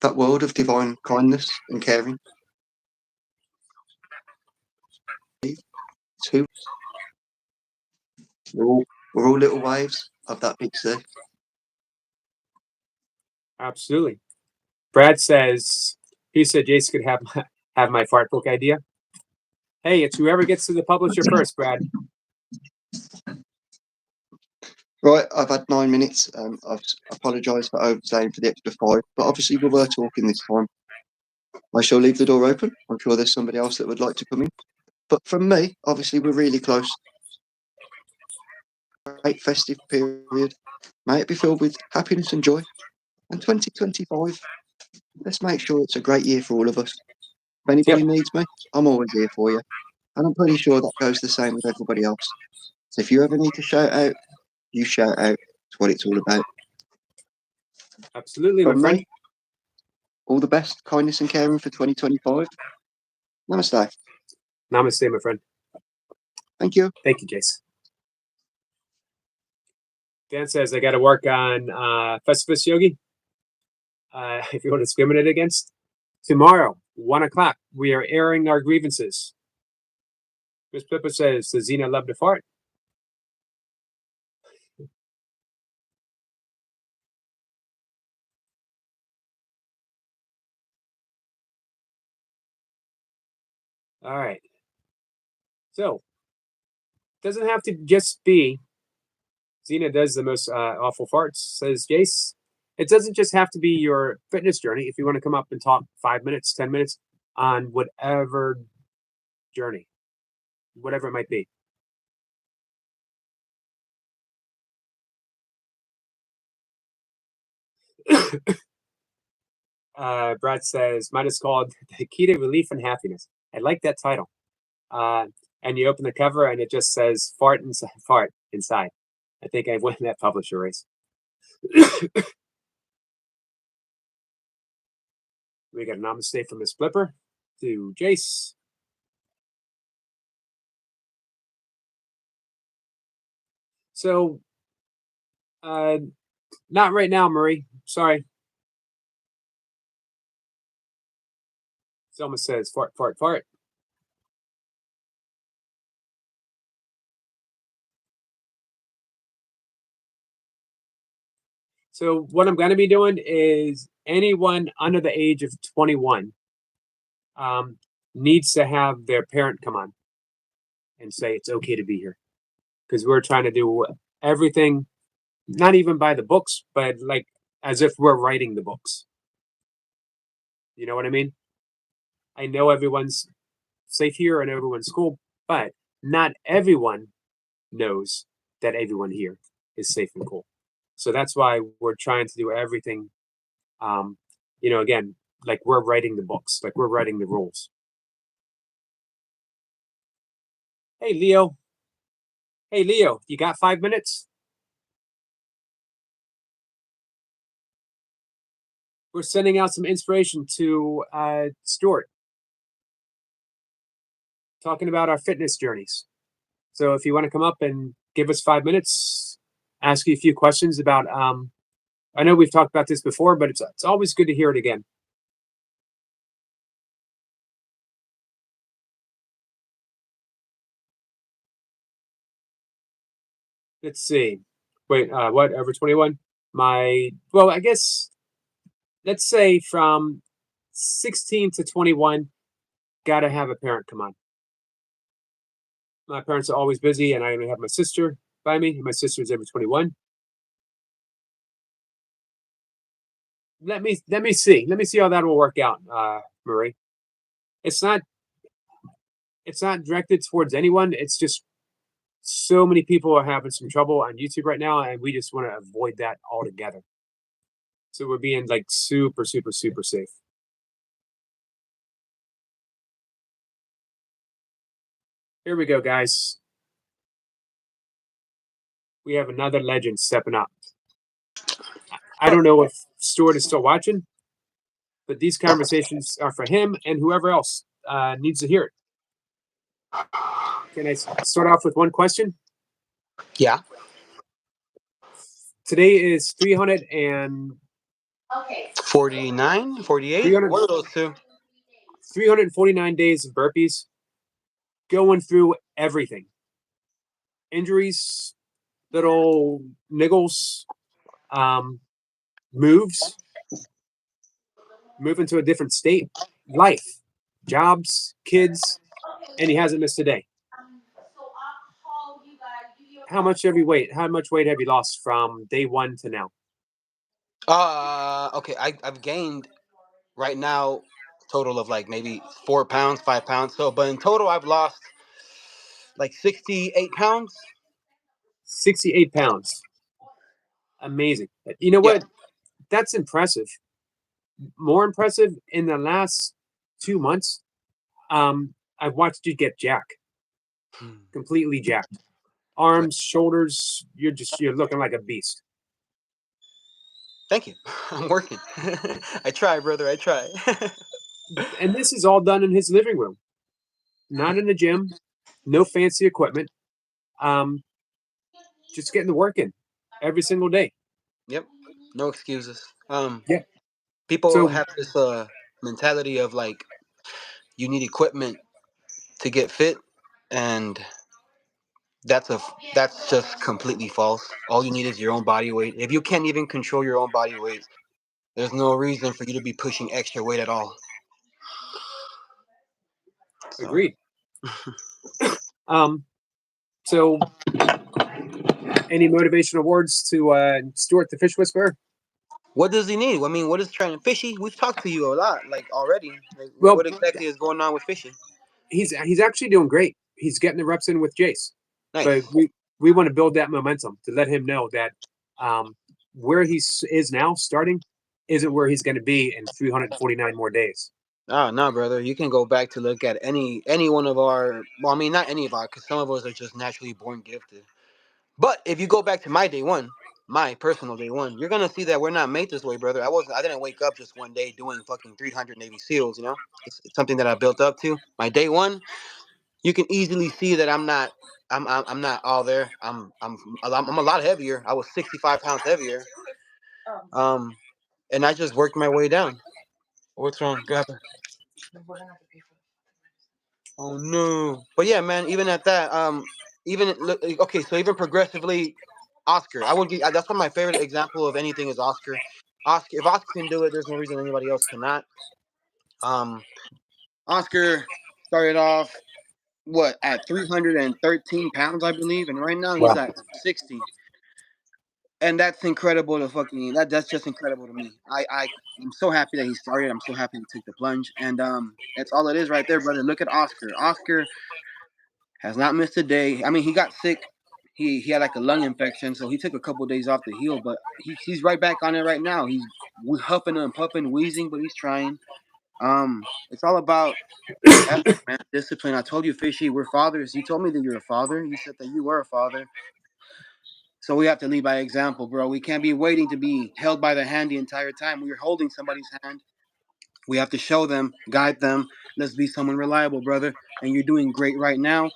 Speaker 3: that world of divine kindness and caring. Two, we're all little waves of that big sea.
Speaker 1: Absolutely. Brad says, he said Jason could have my fart book idea. Hey, it's whoever gets to the publisher first, Brad.
Speaker 3: Right, I've had 9 minutes. I've apologised for overstaying for the extra 5, but obviously we were talking this time. I shall leave the door open. I'm sure there's somebody else that would like to come in. But from me, obviously we're really close. Great festive period. May it be filled with happiness and joy. And 2025, let's make sure it's a great year for all of us. If anybody needs me, I'm always here for you. And I'm pretty sure that goes the same with everybody else. So if you ever need to shout out, you shout out. It's what it's all about.
Speaker 1: Absolutely, my friend.
Speaker 3: All the best, kindness and caring for 2025. Namaste.
Speaker 1: Namaste, my friend.
Speaker 3: Thank you.
Speaker 1: Thank you, Jace. Dan says, I got to work on Festivus Yogi. If you want to discriminate against. Tomorrow, 1 o'clock, we are airing our grievances. Miss Pippa says, does Xena love to fart? All right. So, doesn't have to just be Xena does the most awful farts, says Jace. It doesn't just have to be your fitness journey. If you want to come up and talk 5 minutes, 10 minutes on whatever journey, whatever it might be. Brad says, mine is called The Key to Relief and Happiness. I like that title. and you open the cover and it just says fart inside. I think I won that publisher race. We got a namaste from Miss Flipper to Jace. So, not right now, Marie. Sorry. Selma says fart, fart, fart. So what I'm going to be doing is anyone under the age of 21 needs to have their parent come on and say it's okay to be here, because we're trying to do everything, not even by the books, but like as if we're writing the books. You know what I mean? I know everyone's safe here and everyone's cool, but not everyone knows that everyone here is safe and cool. So that's why we're trying to do everything, again, like we're writing the books, like we're writing the rules. Hey, Leo. Hey, Leo, you got 5 minutes? We're sending out some inspiration to Stuart, talking about our fitness journeys. So if you want to come up and give us 5 minutes, ask you a few questions about, I know we've talked about this before, but it's always good to hear it again. Let's see. Wait, what? Over 21? Well, I guess, let's say from 16 to 21, got to have a parent come on. My parents are always busy, and I only have my sister by me, and my sister's over 21. Let me see. Let me see how that will work out, Marie. It's not directed towards anyone. It's just so many people are having some trouble on YouTube right now, and we just want to avoid that altogether. So we're being like super, super, super safe. Here we go, guys. We have another legend stepping up. I don't know if Stuart is still watching, but these conversations are for him and whoever else needs to hear it. Can I start off with one question?
Speaker 4: Yeah.
Speaker 1: Today is 349,
Speaker 4: 49, 48?
Speaker 1: 300
Speaker 4: One of those two.
Speaker 1: 349 days of burpees, going through everything. Injuries, little niggles, moves, moving to a different state, life, jobs, kids, and he hasn't missed a day. How much weight have you lost from day one to now?
Speaker 4: Okay, I've gained right now total of like maybe 4 pounds, 5 pounds. So, but in total, I've lost like 68 pounds.
Speaker 1: 68 pounds. Amazing. You know what? That's impressive. More impressive, in the last 2 months, I've watched you get jacked. Completely jacked. Arms, shoulders, you're looking like a beast.
Speaker 4: Thank you. I'm working. I try, brother. I try.
Speaker 1: And this is all done in his living room. Not in the gym, no fancy equipment. Just getting the work in every single day.
Speaker 4: Yep. No excuses.
Speaker 1: Yeah.
Speaker 4: People
Speaker 1: So-
Speaker 4: have this mentality of like you need equipment to get fit, and that's just completely false. All you need is your own body weight. If you can't even control your own body weight, there's no reason for you to be pushing extra weight at all. So,
Speaker 1: Agreed. So any motivational words to Stuart the Fish Whisperer?
Speaker 4: what does he need? I mean, what is training? Fishy, we've talked to you a lot, like already. Like,
Speaker 1: Well,
Speaker 4: what exactly is going on with Fishy?
Speaker 1: He's actually doing great. He's getting the reps in with Jace.
Speaker 4: Nice.
Speaker 1: But we want to build that momentum to let him know that where he is now starting isn't where he's going to be in 349 more days.
Speaker 4: No, brother. You can go back to look at any one of our. Well, I mean, not any of our, because some of us are just naturally born gifted. But if you go back to my day one, my personal day one, you're gonna see that we're not made this way, brother. I didn't wake up just one day doing fucking 300 Navy SEALs. You know, it's something that I built up to. My day one, you can easily see that I'm not. I'm not all there. I'm a lot heavier. I was 65 pounds heavier. Um, and I just worked my way down. What's wrong? Go ahead. Oh no! But yeah, man. Even at that, okay. So even progressively, Oscar. I would. That's one of my favorite example of anything is Oscar. Oscar. If Oscar can do it, there's no reason anybody else cannot. Um, Oscar started off at 313 pounds, I believe, and right now he's
Speaker 1: Wow.
Speaker 4: at 60. And that's incredible to fucking. That's just incredible to me. I'm so happy that he started. I'm so happy he took the plunge, and that's all it is right there, brother. Look at Oscar. Oscar has not missed a day. I mean, he got sick. He had like a lung infection, so he took a couple of days off to heal. But he's right back on it right now. He's huffing and puffing, wheezing, but he's trying. It's all about effort, man. Discipline. I told you, Fishy, we're fathers. You told me that you're a father. You said that you were a father. So we have to lead by example, bro. We can't be waiting to be held by the hand the entire time. We're holding somebody's hand. We have to show them, guide them. Let's be someone reliable, brother. And you're doing great right now.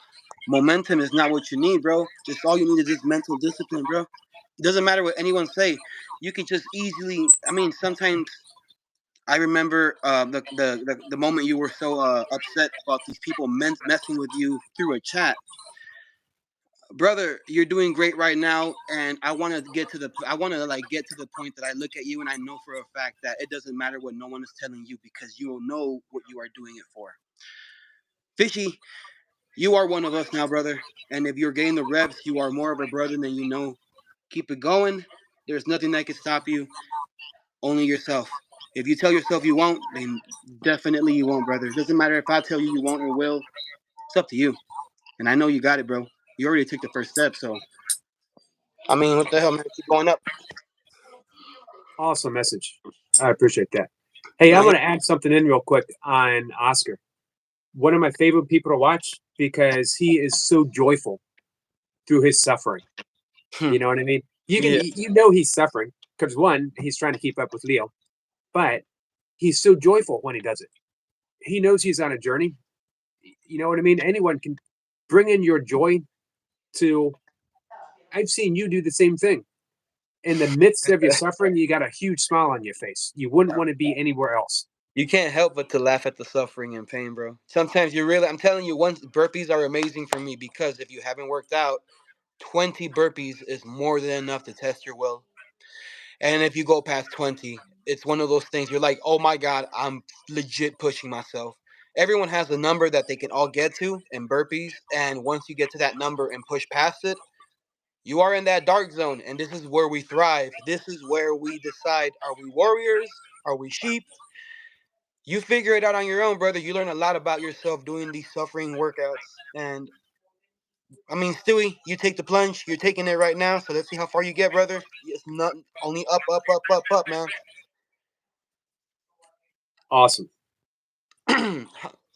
Speaker 4: Momentum is not what you need, bro. Just all you need is just mental discipline, bro. It doesn't matter what anyone say. You can just easily. I mean, sometimes I remember the moment you were so upset about these people messing with you through a chat. Brother, you're doing great right now, and I want to get to the point that I look at you and I know for a fact that it doesn't matter what no one is telling you because you will know what you are doing it for. Fishy, you are one of us now, brother, and if you're getting the reps, you are more of a brother than you know. Keep it going. There's nothing that can stop you. Only yourself. If you tell yourself you won't, then definitely you won't, brother. It doesn't matter if I tell you you won't or will. It's up to you. And I know you got it, bro. You already took the first step, so. I mean, what the hell, man? Keep going up.
Speaker 1: Awesome message. I appreciate that. Hey, I'm going to add something in real quick on Oscar. One of my favorite people to watch because he is so joyful through his suffering. You know what I mean? You know he's suffering because one, he's trying to keep up with Leo, but he's so joyful when he does it. He knows he's on a journey. You know what I mean? Anyone can bring in your joy to. I've seen you do the same thing. In the midst of your suffering, you got a huge smile on your face. You wouldn't want to be anywhere else.
Speaker 4: You can't help but to laugh at the suffering and pain, bro. Sometimes I'm telling you, once burpees are amazing for me because if you haven't worked out, 20 burpees is more than enough to test your will. And if you go past 20, it's one of those things you're like, oh my God, I'm legit pushing myself. Everyone has a number that they can all get to in burpees. And once you get to that number and push past it, you are in that dark zone. And this is where we thrive. This is where we decide, are we warriors? Are we sheep? You figure it out on your own, brother. You learn a lot about yourself doing these suffering workouts. And I mean, Stewie, you take the plunge. You're taking it right now. So let's see how far you get, brother. It's not only up, up, up, up, up, man.
Speaker 1: Awesome.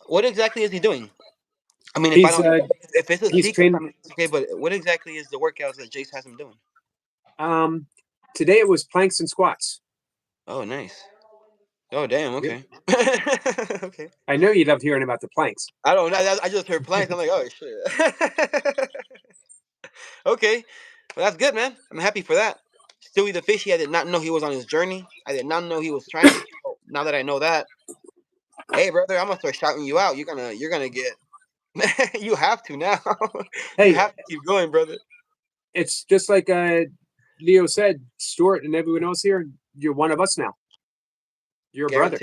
Speaker 4: What exactly is he doing? I mean, if it's a secret, I mean, it's okay. But what exactly is the workouts that Jace has him doing?
Speaker 1: Today it was planks and squats.
Speaker 4: Oh, nice. Oh, damn. Okay. Yeah. Okay.
Speaker 1: I know you loved hearing about the planks.
Speaker 4: I don't know. I just heard planks. I'm like, oh shit. Okay. Well, that's good, man. I'm happy for that. Stewie the Fishy, I did not know he was on his journey. I did not know he was trying. Now that I know that, hey, brother, I'm gonna start shouting you out. You're gonna get. You have to now.
Speaker 1: Hey,
Speaker 4: you have to keep going, brother.
Speaker 1: It's just like Leo said, Stuart and everyone else here. You're one of us now. You're a brother.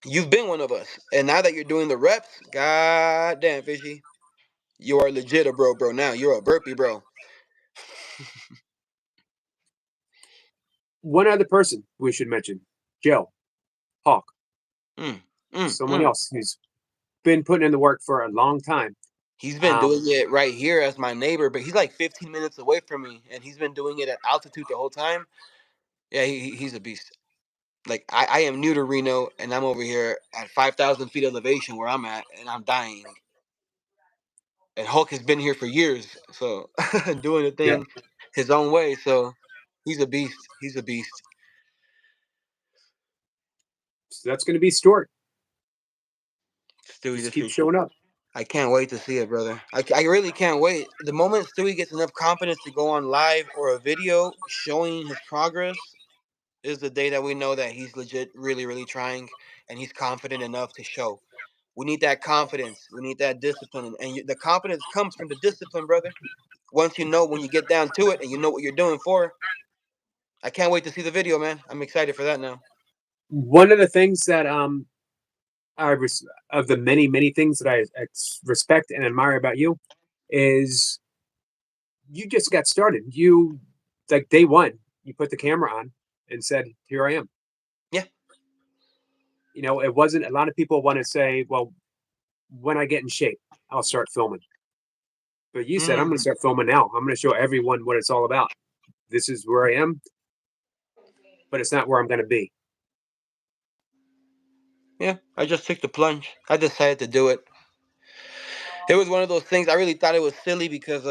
Speaker 4: You've been one of us, and now that you're doing the reps, goddamn, Fishy, you are legit a bro now. You're a burpee bro.
Speaker 1: One other person we should mention, Joe Hawk. Someone else who's been putting in the work for a long time.
Speaker 4: He's been doing it right here as my neighbor, but he's like 15 minutes away from me, and he's been doing it at altitude the whole time. Yeah, he's a beast. Like I am new to Reno, and I'm over here at 5,000 feet elevation where I'm at, and I'm dying. And Hulk has been here for years, so doing the
Speaker 1: Yeah.
Speaker 4: thing his own way. So he's a beast. He's a beast.
Speaker 1: So that's going to be Stuart.
Speaker 4: Stewie
Speaker 1: Just
Speaker 4: the
Speaker 1: keep
Speaker 4: Freak.
Speaker 1: showing up.
Speaker 4: I can't wait to see it, brother. I really can't wait. The moment Stewie gets enough confidence to go on live or a video showing his progress is the day that we know that he's legit, really, really trying, and he's confident enough to show. We need that confidence. We need that discipline, and the confidence comes from the discipline, brother. Once you know, when you get down to it, and you know what you're doing for. I can't wait to see the video, man. I'm excited for that now.
Speaker 1: One of the things that of the many things that I respect and admire about you is you just got started. You like day one, you put the camera on and said, "Here I am."
Speaker 4: Yeah.
Speaker 1: You know, it wasn't a lot of people want to say, "Well, when I get in shape, I'll start filming." But you said, "I'm going to start filming now. I'm going to show everyone what it's all about. This is where I am, but it's not where I'm going to be."
Speaker 4: Yeah, I just took the plunge. I decided to do it. It was one of those things. I really thought it was silly because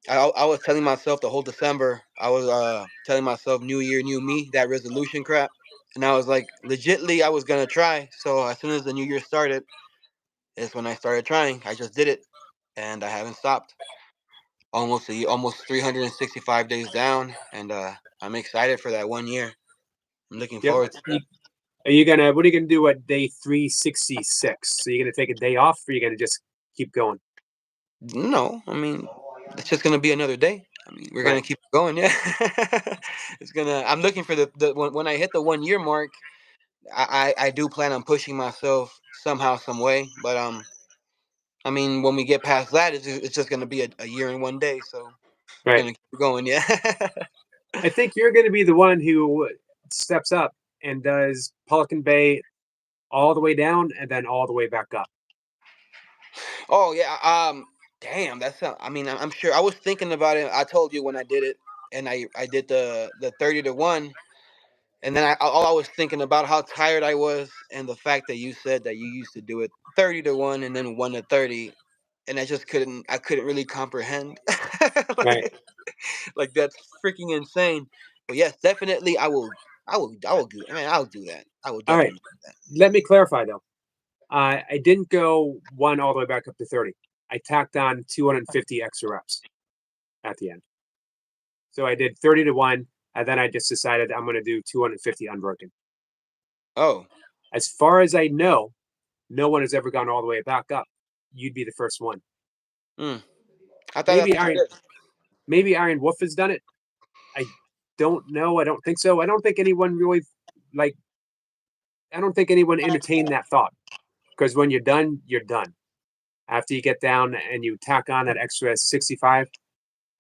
Speaker 4: I was telling myself the whole December, I was telling myself New Year, New Me, that resolution crap. And I was like, legitly, I was going to try. So as soon as the new year started, is when I started trying. I just did it. And I haven't stopped. Almost 365 days down. And I'm excited for that 1 year. I'm looking
Speaker 1: Yep.
Speaker 4: forward to it.
Speaker 1: Are you gonna? What are you gonna do at day 366? So you're gonna take a day off, or you're gonna just keep going?
Speaker 4: No, I mean, it's just going to be another day. I mean, we're going
Speaker 1: Right.
Speaker 4: to keep going. Yeah. I'm looking for the when I hit the 1 year mark, I do plan on pushing myself somehow, some way. But I mean, when we get past that, it's just going to be a year and 1 day. So we're
Speaker 1: Right.
Speaker 4: going to keep going. Yeah.
Speaker 1: I think you're gonna be the one who steps up and does Pelican Bay all the way down and then all the way back up.
Speaker 4: Oh yeah. Damn. I mean, I'm sure. I was thinking about it. I told you when I did it, and I did the 30-1. And then all I was thinking about how tired I was, and the fact that you said that you used to do it 30-1 and then 1-30, and I couldn't really comprehend.
Speaker 1: Right.
Speaker 4: Like that's freaking insane. But yes, definitely, I will do. I mean, I'll do that. I will
Speaker 1: All right.
Speaker 4: definitely do that.
Speaker 1: Let me clarify though. I didn't go one all the way back up to 30. I tacked on 250 extra reps at the end. So I did 30-1, and then I just decided I'm going to do 250 unbroken.
Speaker 4: Oh,
Speaker 1: As far as I know, no one has ever gone all the way back up. You'd be the first one.
Speaker 4: I thought
Speaker 1: Maybe
Speaker 4: that's what you
Speaker 1: Iron,
Speaker 4: did.
Speaker 1: maybe Iron Wolf has done it. I don't know. I don't think so. I don't think anyone really like. I don't think anyone entertained that thought, because when you're done, you're done. After you get down and you tack on that extra 65,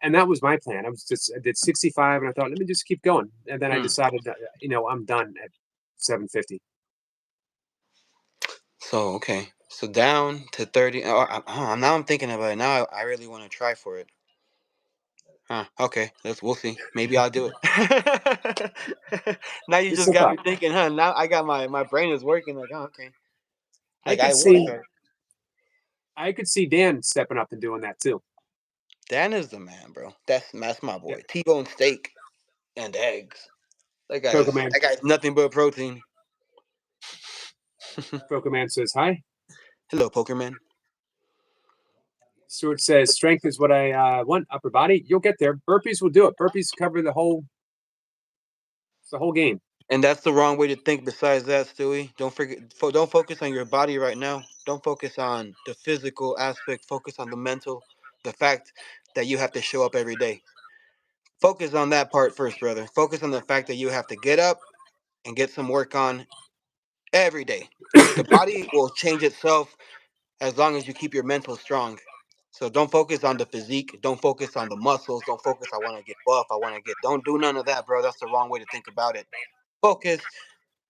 Speaker 1: and that was my plan. I did 65, and I thought, let me just keep going. And then I
Speaker 4: Hmm.
Speaker 1: decided that, I'm done at 750.
Speaker 4: So okay, so down to 30. Oh, now I'm thinking about it. Now I really want to try for it. Huh. Okay. We'll see. Maybe I'll do it. Now you
Speaker 1: Just
Speaker 4: just
Speaker 1: a
Speaker 4: got me
Speaker 1: thought.
Speaker 4: thinking, huh? Now I got my brain is working. Like, oh, okay.
Speaker 1: I
Speaker 4: Like
Speaker 1: could
Speaker 4: I will
Speaker 1: see,
Speaker 4: try.
Speaker 1: I could see Dan stepping up and doing that too.
Speaker 4: Dan is the man, bro. That's my
Speaker 1: Yeah,
Speaker 4: boy. T-bone steak and eggs.
Speaker 1: Coco Man.
Speaker 4: That guy's nothing but protein.
Speaker 1: Coco Man says hi.
Speaker 4: Hello, poker man.
Speaker 1: Stuart says strength is what I want. Upper body, you'll get there. Burpees will do it. Burpees cover the whole. It's the whole game.
Speaker 4: And that's the wrong way to think. Besides that, Stewie, don't forget. Don't focus on your body right now. Don't focus on the physical aspect. Focus on the mental. The fact that you have to show up every day. Focus on that part first, brother. Focus on the fact that you have to get up and get some work on every day. The body will change itself as long as you keep your mental strong. So don't focus on the physique. Don't focus on the muscles. Don't focus, I want to get buff. Don't do none of that, bro. That's the wrong way to think about it. Focus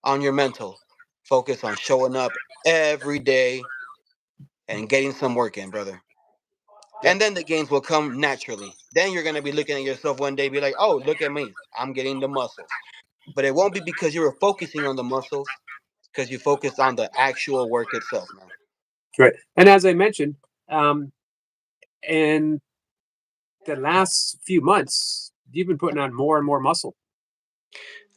Speaker 4: on your mental. Focus on showing up every day and getting some work in, brother.
Speaker 1: Yep.
Speaker 4: And then the gains will come naturally. Then you're going to be looking at yourself one day, be like, oh, look at me. I'm getting the muscles. but it won't be because you were focusing on the muscles, because you focused on the actual work itself, man.
Speaker 1: Right. And as I mentioned, in the last few months, you've been putting on more and more muscle.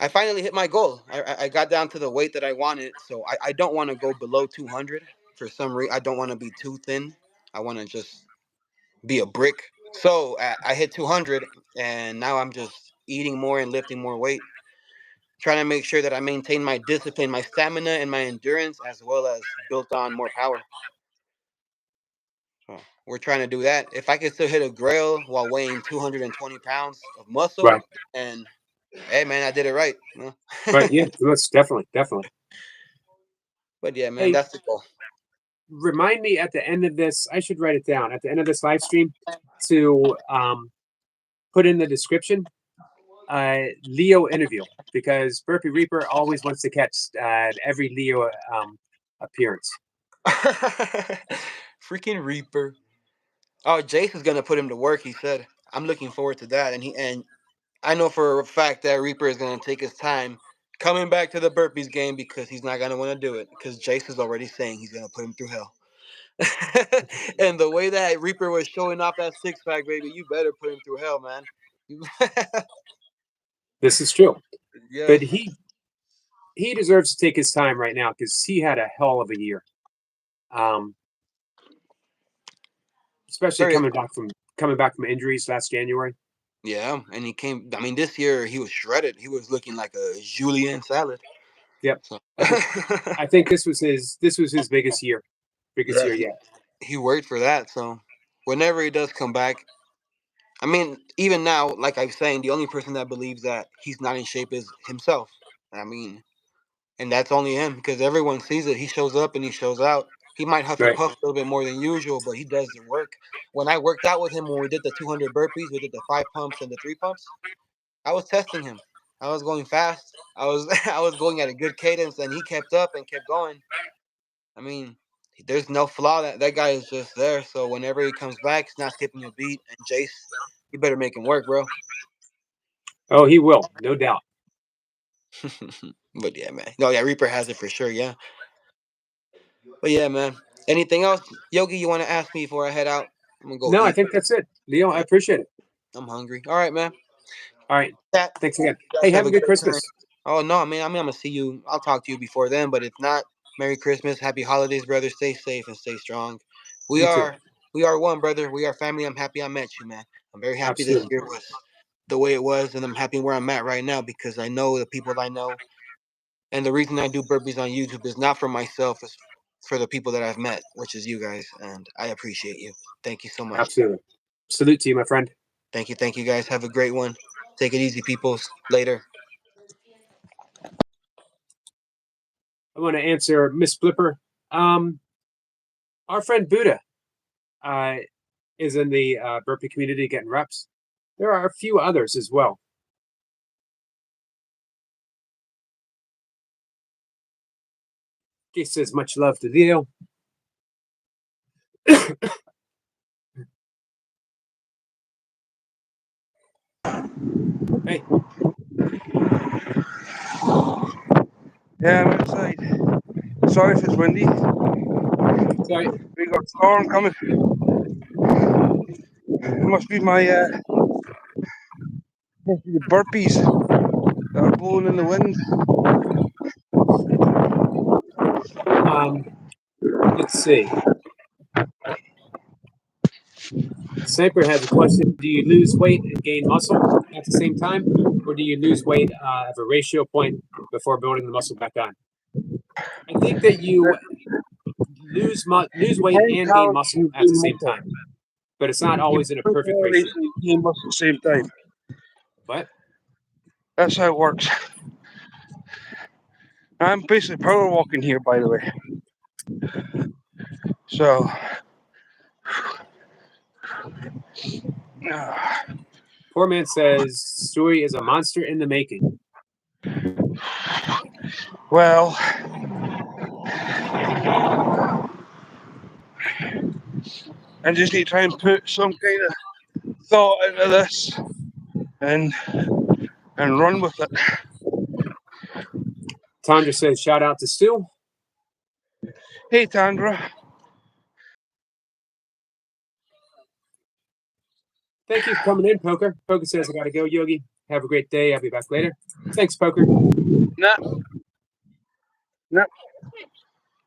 Speaker 4: I finally hit my goal. I got down to the weight that I wanted, so I don't want to go below 200. For some reason, I don't want to be too thin. I want to just be a brick. So I hit 200, and now I'm just eating more and lifting more weight, trying to make sure that I maintain my discipline, my stamina, and my endurance, as well as built on more power. So we're trying to do that. If I can still hit a grail while weighing 220 pounds of muscle,
Speaker 1: Right.
Speaker 4: and hey, man, I did it right. You know?
Speaker 1: Right. Yeah. That's definitely.
Speaker 4: But yeah, man,
Speaker 1: Hey,
Speaker 4: that's the goal.
Speaker 1: remind me at the end of this. I should write it down at the end of this live stream to put in the description Leo interview, because Burpee Reaper always wants to catch every Leo appearance.
Speaker 4: Freaking Reaper. Oh, Jace is gonna put him to work. He said, "I'm looking forward to that." And I know for a fact that Reaper is gonna take his time coming back to the burpees game, because he's not gonna want to do it, because Jace is already saying he's gonna put him through hell. And the way that Reaper was showing off that six pack, baby, you better put him through hell, man.
Speaker 1: This is true,
Speaker 4: Yes.
Speaker 1: but he deserves to take his time right now because he had a hell of a year, especially
Speaker 4: Very-
Speaker 1: coming back from injuries last January.
Speaker 4: Yeah, and he came. I mean, this year he was shredded. He was looking like a julienne salad.
Speaker 1: Yep.
Speaker 4: So.
Speaker 1: I think this was his biggest year yet.
Speaker 4: He worked for that. So whenever he does come back, I mean, even now, like I'm saying, the only person that believes that he's not in shape is himself. I mean, and that's only him, because everyone sees it. He shows up and he shows out. He might huff
Speaker 1: Right.
Speaker 4: and puff a little bit more than usual, but he does the work. When I worked out with him, when we did the 200 burpees, we did the 5 pumps and the 3 pumps, I was testing him. I was going fast. I was I was going at a good cadence, and he kept up and kept going. I mean, there's no flaw. That guy is just there. So whenever he comes back, he's not skipping a beat. And Jace, you better make him work, bro.
Speaker 1: Oh, he will, no doubt.
Speaker 4: But yeah, man. No, yeah, Reaper has it for sure. Yeah. But yeah, man. Anything else, Yogi, you want to ask me before I head out? I'm gonna go.
Speaker 1: No,
Speaker 4: eat.
Speaker 1: I think that's it, Leo. I appreciate it.
Speaker 4: I'm hungry. All right, man.
Speaker 1: All right,
Speaker 4: Chat.
Speaker 1: thanks again.
Speaker 4: You guys
Speaker 1: Hey, have a good
Speaker 4: great
Speaker 1: Christmas.
Speaker 4: time. Oh no, man. I'm gonna see you. I'll talk to you before then. But if not, Merry Christmas, Happy Holidays, brother. Stay safe and stay strong. We
Speaker 1: You too.
Speaker 4: are one, brother. We are family. I'm happy I met you, man. I'm very happy this
Speaker 1: Absolutely.
Speaker 4: year was the way it was, and I'm happy where I'm at right now, because I know the people I know. And the reason I do burpees on YouTube is not for myself, it's for the people that I've met, which is you guys, and I appreciate you. Thank you so much.
Speaker 1: Absolutely. Salute to you, my friend.
Speaker 4: Thank you, guys. Have a great one. Take it easy, peoples. Later.
Speaker 1: I want to answer Miss Flipper. Our friend Buddha is in the burpee community getting reps. There are a few others as well. He says much love to Leo. Hey.
Speaker 2: Yeah, I'm outside. Sorry if it's windy.
Speaker 1: Sorry.
Speaker 2: We got a storm coming. It must be the burpees that are blowing in the wind.
Speaker 1: Let's see. Sniper has a question. Do you lose weight and gain muscle at the same time? Or do you lose weight at a ratio point before building the muscle back on? I think that you lose weight and gain muscle at the same time. But it's not always in a perfect ratio.
Speaker 2: Gain muscle at the same time.
Speaker 1: What?
Speaker 2: That's how it works. I'm basically power walking here, by the way. So,
Speaker 1: Poor man says Stewie is a monster in the making.
Speaker 2: well, I just need to try and put some kind of thought into this and run with it.
Speaker 1: Tandra says, shout out to Stu.
Speaker 2: Hey, Tandra.
Speaker 1: Thank you for coming in, Poker. Poker says, I got to go, Yogi. Have a great day. I'll be back later. Thanks, Poker.
Speaker 2: No. Well,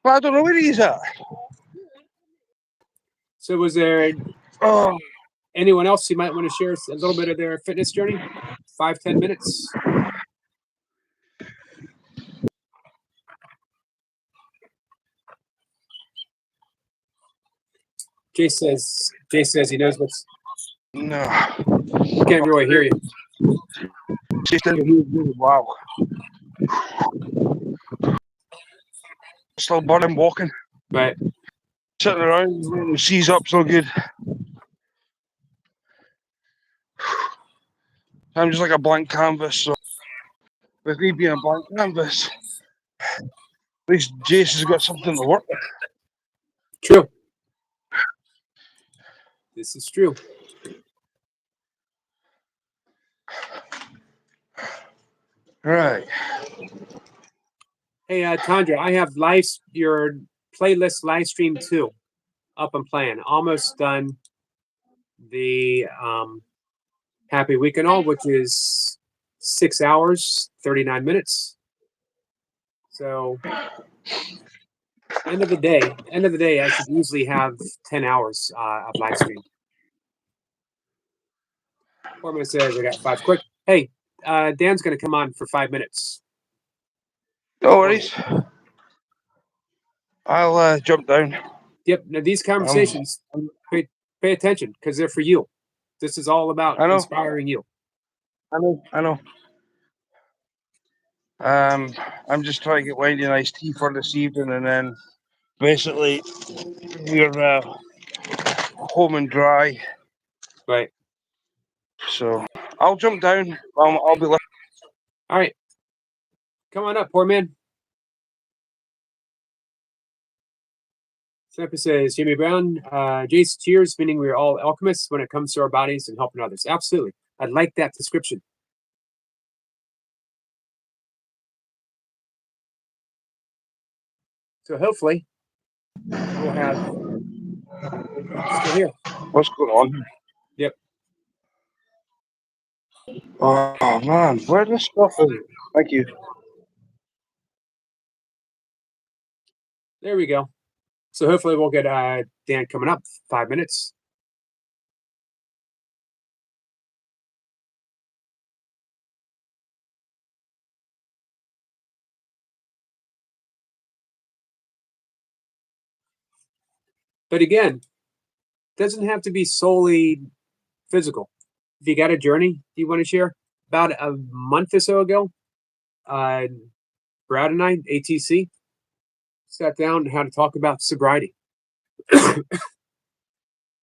Speaker 2: I don't know where he's at.
Speaker 1: So was there
Speaker 2: Oh,
Speaker 1: anyone else you might want to share a little bit of their fitness journey? 5-10 minutes. Jay says he knows what's.
Speaker 2: no.
Speaker 1: Can't really hear you.
Speaker 2: She said, wow. Still burning walking.
Speaker 1: Right.
Speaker 2: Sitting around, the sea's up so good. I'm just like a blank canvas. So with me being a blank canvas, at least Jace has got something to work with.
Speaker 1: True. This is true.
Speaker 2: Right.
Speaker 1: Hey, Tandra, I have your playlist live stream 2 up and playing. Almost done the Happy Weekend All, which is 6 hours, 39 minutes. So end of the day, I should usually have 10 hours of live stream. Foreman says I got 5 quick. Hey, Dan's going to come on for 5 minutes.
Speaker 2: No worries. I'll jump down.
Speaker 1: Yep. Now these conversations, pay attention because they're for you. This is all about
Speaker 2: I know.
Speaker 1: inspiring you.
Speaker 2: I know. I'm just trying to get Wendy a nice tea for this evening, and then basically we're home and dry.
Speaker 1: Right.
Speaker 2: So I'll jump down. I'll be listening.
Speaker 1: All right. Come on up, poor man. Snapper says, Jimmy Brown, Jace, cheers, meaning we're all alchemists when it comes to our bodies and helping others. Absolutely. I like that description. So hopefully we'll have still here.
Speaker 2: What's going on?
Speaker 1: Yep.
Speaker 2: Oh man, where this stuff is? Thank you.
Speaker 1: There we go. So hopefully we'll get Dan coming up 5 minutes. But again, doesn't have to be solely physical. If you got a journey you want to share, about a month or so ago, Brad and I, ATC, sat down and had to talk about sobriety.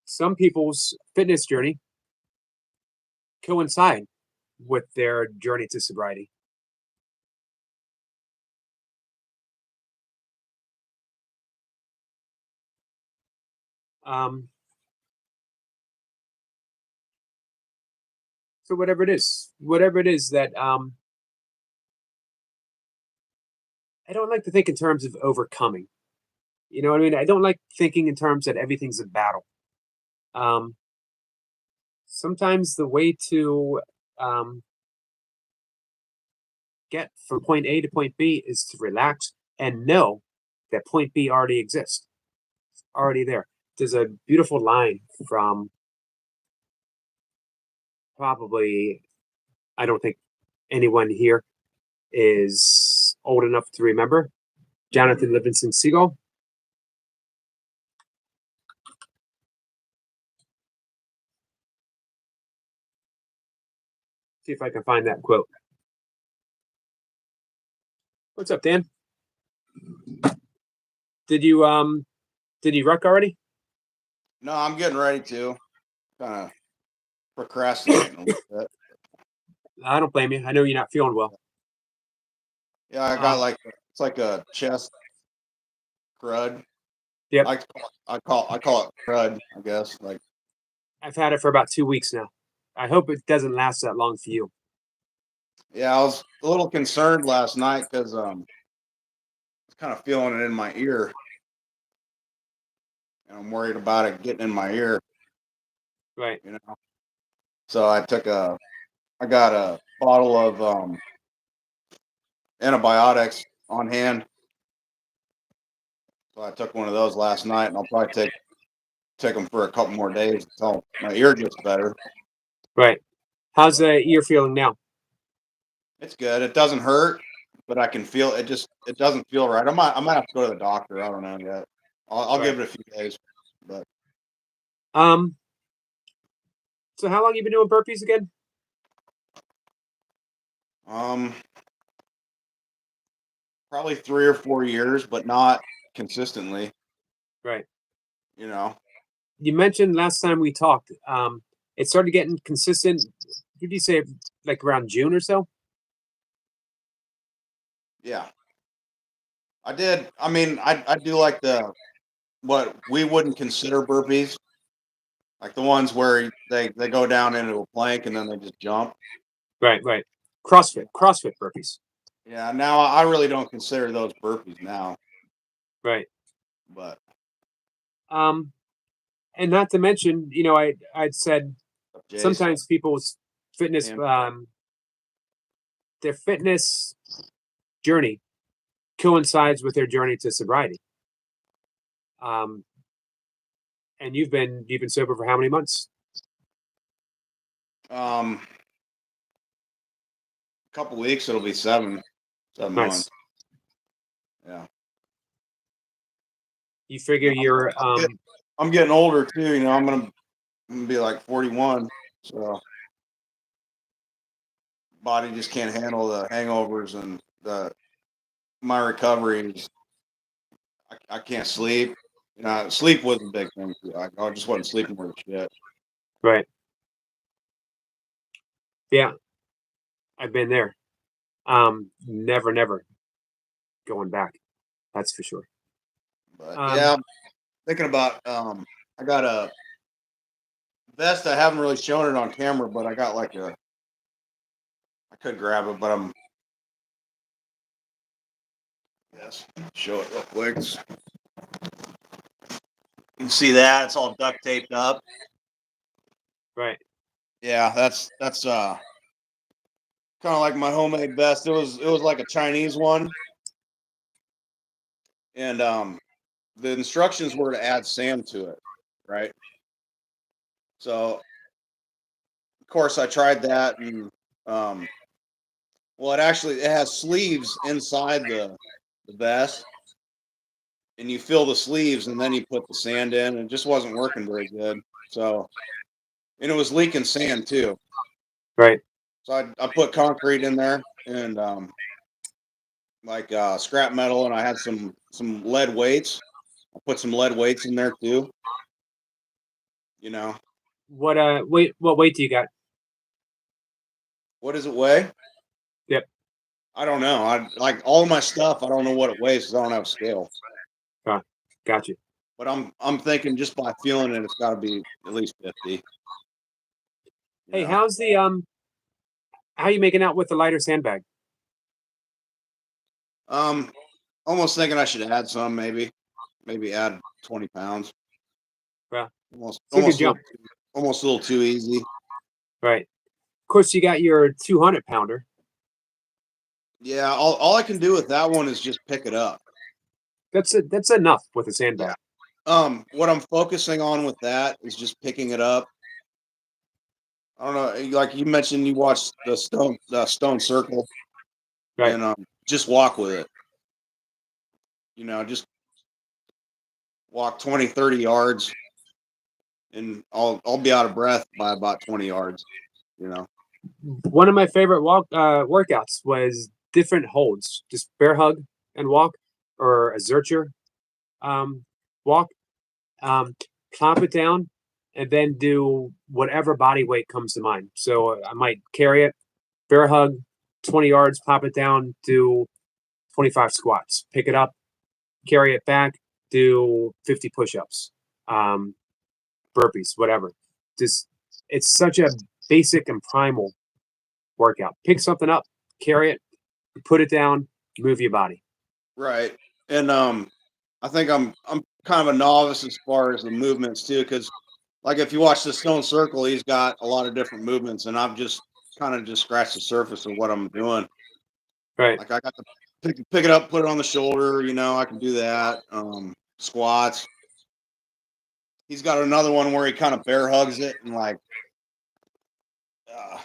Speaker 1: Some people's fitness journey coincide with their journey to sobriety. So whatever it is that I don't like to think in terms of overcoming. You know what I mean? I don't like thinking in terms that everything's a battle. Sometimes the way to get from point A to point B is to relax and know that point B already exists. It's already there. There's a beautiful line from probably, I don't think anyone here is old enough to remember, Jonathan Livingston Seagull. See if I can find that quote. What's up, Dan? Did you ruck already?
Speaker 5: No, I'm getting ready to. Kind of procrastinating a little bit.
Speaker 1: I don't blame you. I know you're not feeling well.
Speaker 5: Yeah, I got it's like a chest crud.
Speaker 1: Yep.
Speaker 5: I call it crud, I guess. Like
Speaker 1: I've had it for about 2 weeks now. I hope it doesn't last that long for you.
Speaker 5: yeah, I was a little concerned last night because kind of feeling it in my ear, and I'm worried about it getting in my ear.
Speaker 1: Right.
Speaker 5: You know, so I got a bottle of antibiotics on hand. So I took one of those last night, and I'll probably take them for a couple more days until my ear gets better.
Speaker 1: Right. How's the ear feeling now?
Speaker 5: It's good. It doesn't hurt, but I can feel it. It doesn't feel right. I might have to go to the doctor. I don't know yet. I'll
Speaker 1: Right.
Speaker 5: give it a few days. But
Speaker 1: So how long you been doing burpees again?
Speaker 5: Probably 3 or 4 years, but not consistently.
Speaker 1: Right.
Speaker 5: You know.
Speaker 1: You mentioned last time we talked, it started getting consistent. Did you say like around June or so?
Speaker 5: Yeah. I did. I mean, I do like what we wouldn't consider burpees, like the ones where they go down into a plank and then they just jump.
Speaker 1: Right. CrossFit burpees.
Speaker 5: Yeah. Now I really don't consider those burpees now,
Speaker 1: Right.
Speaker 5: but
Speaker 1: And not to mention, I'd said
Speaker 5: Jace,
Speaker 1: sometimes people's fitness,
Speaker 5: and
Speaker 1: their fitness journey coincides with their journey to sobriety. And you've been sober for how many months?
Speaker 5: a couple weeks it'll be 7
Speaker 1: Nice.
Speaker 5: months. Yeah.
Speaker 1: You figure you're
Speaker 5: I'm getting older too. You know, I'm gonna be like 41, so body just can't handle the hangovers and my recovery. I can't sleep. You know, sleep was a big thing. I just wasn't sleeping worth shit.
Speaker 1: right. Yeah, I've been there. Never going back. That's for sure.
Speaker 5: But yeah, I'm thinking about I got a vest. I haven't really shown it on camera, but I got like I could grab it, but yes, show it real quick. You can see that it's all duct taped up.
Speaker 1: Right.
Speaker 5: Yeah, that's kind of like my homemade vest. It was like a Chinese one, and the instructions were to add sand to it, right? So of course I tried that, and well, it has sleeves inside the vest, and you fill the sleeves, and then you put the sand in, and it just wasn't working very good. So, and it was leaking sand too.
Speaker 1: Right.
Speaker 5: So I put concrete in there and like scrap metal, and I had some lead weights. I put some lead weights in there too. You know.
Speaker 1: What weight do you got?
Speaker 5: What does it weigh?
Speaker 1: Yep.
Speaker 5: I don't know. I like all my stuff. I don't know what it weighs because I don't have a scale.
Speaker 1: Got you.
Speaker 5: But I'm thinking just by feeling it, it's got to be at least 50.
Speaker 1: Hey, how's the how are you making out with the lighter sandbag?
Speaker 5: Almost thinking I should add some, maybe add 20 pounds.
Speaker 1: Yeah.
Speaker 5: Almost
Speaker 1: It's a good jump.
Speaker 5: Almost a little too easy.
Speaker 1: Right. Of course, you got your 200 pounder.
Speaker 5: Yeah, all I can do with that one is just pick it up.
Speaker 1: That's enough with a sandbag.
Speaker 5: Yeah. What I'm focusing on with that is just picking it up. I don't know, like you mentioned, you watched the stone circle,
Speaker 1: Right.
Speaker 5: and just walk with it. You know, just walk 20, 30 yards, and I'll be out of breath by about 20 yards. You know.
Speaker 1: One of my favorite workouts was different holds, just bear hug and walk, or a Zercher walk. Plop it down, and then do whatever body weight comes to mind. So I might carry it, bear hug, 20 yards, pop it down, do 25 squats, pick it up, carry it back, do 50 push-ups, burpees, whatever. Just it's such a basic and primal workout. Pick something up, carry it, put it down, move your body.
Speaker 5: Right. and I think I'm kind of a novice as far as the movements too, because like if you watch the Stone Circle, he's got a lot of different movements, and I've just kind of just scratched the surface of what I'm doing.
Speaker 1: Right.
Speaker 5: Like I got to pick it up, put it on the shoulder. I can do that. Squats. He's got another one where he kind of bear hugs it and like uh,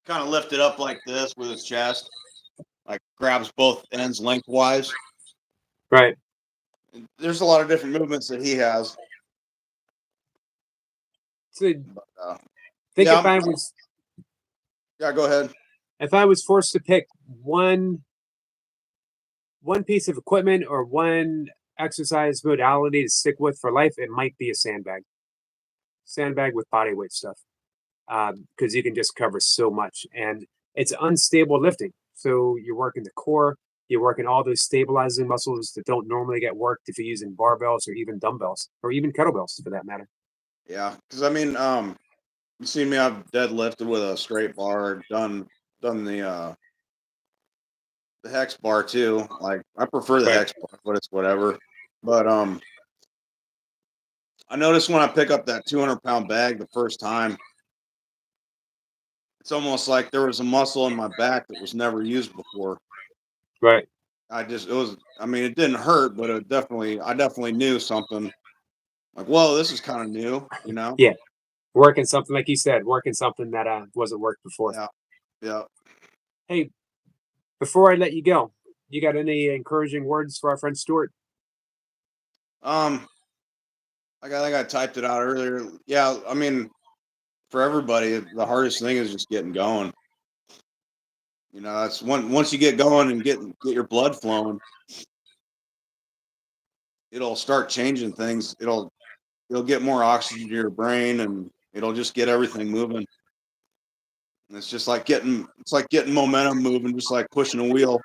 Speaker 5: kind of lift it up like this with his chest, like grabs both ends lengthwise.
Speaker 1: Right.
Speaker 5: There's a lot of different movements that he has.
Speaker 1: So
Speaker 5: But,
Speaker 1: think
Speaker 5: yeah,
Speaker 1: if I was
Speaker 5: yeah. Go ahead.
Speaker 1: forced to pick one piece of equipment or one exercise modality to stick with for life, it might be a sandbag. Sandbag with body weight stuff, because you can just cover so much, and it's unstable lifting. So you're working the core, you're working all those stabilizing muscles that don't normally get worked if you're using barbells or even dumbbells or even kettlebells for that matter.
Speaker 5: Yeah, because I mean, you see me, I've deadlifted with a straight bar, done the hex bar too. Like I prefer the
Speaker 1: Right.
Speaker 5: hex bar, but it's whatever. But I noticed when I pick up that 200-pound bag the first time, it's almost like there was a muscle in my back that was never used before.
Speaker 1: Right.
Speaker 5: I mean, it didn't hurt, but I definitely knew something. Like, whoa, this is kind of new.
Speaker 1: Yeah. Working something like you said, working something that wasn't worked before.
Speaker 5: Yeah, yeah.
Speaker 1: Hey, before I let you go, you got any encouraging words for our friend Stuart?
Speaker 5: I think I typed it out earlier. Yeah, I mean, for everybody, the hardest thing is just getting going. That's once you get going and get your blood flowing, it'll start changing things. It'll get more oxygen to your brain, and it'll just get everything moving. And it's like getting momentum moving, just like pushing a wheel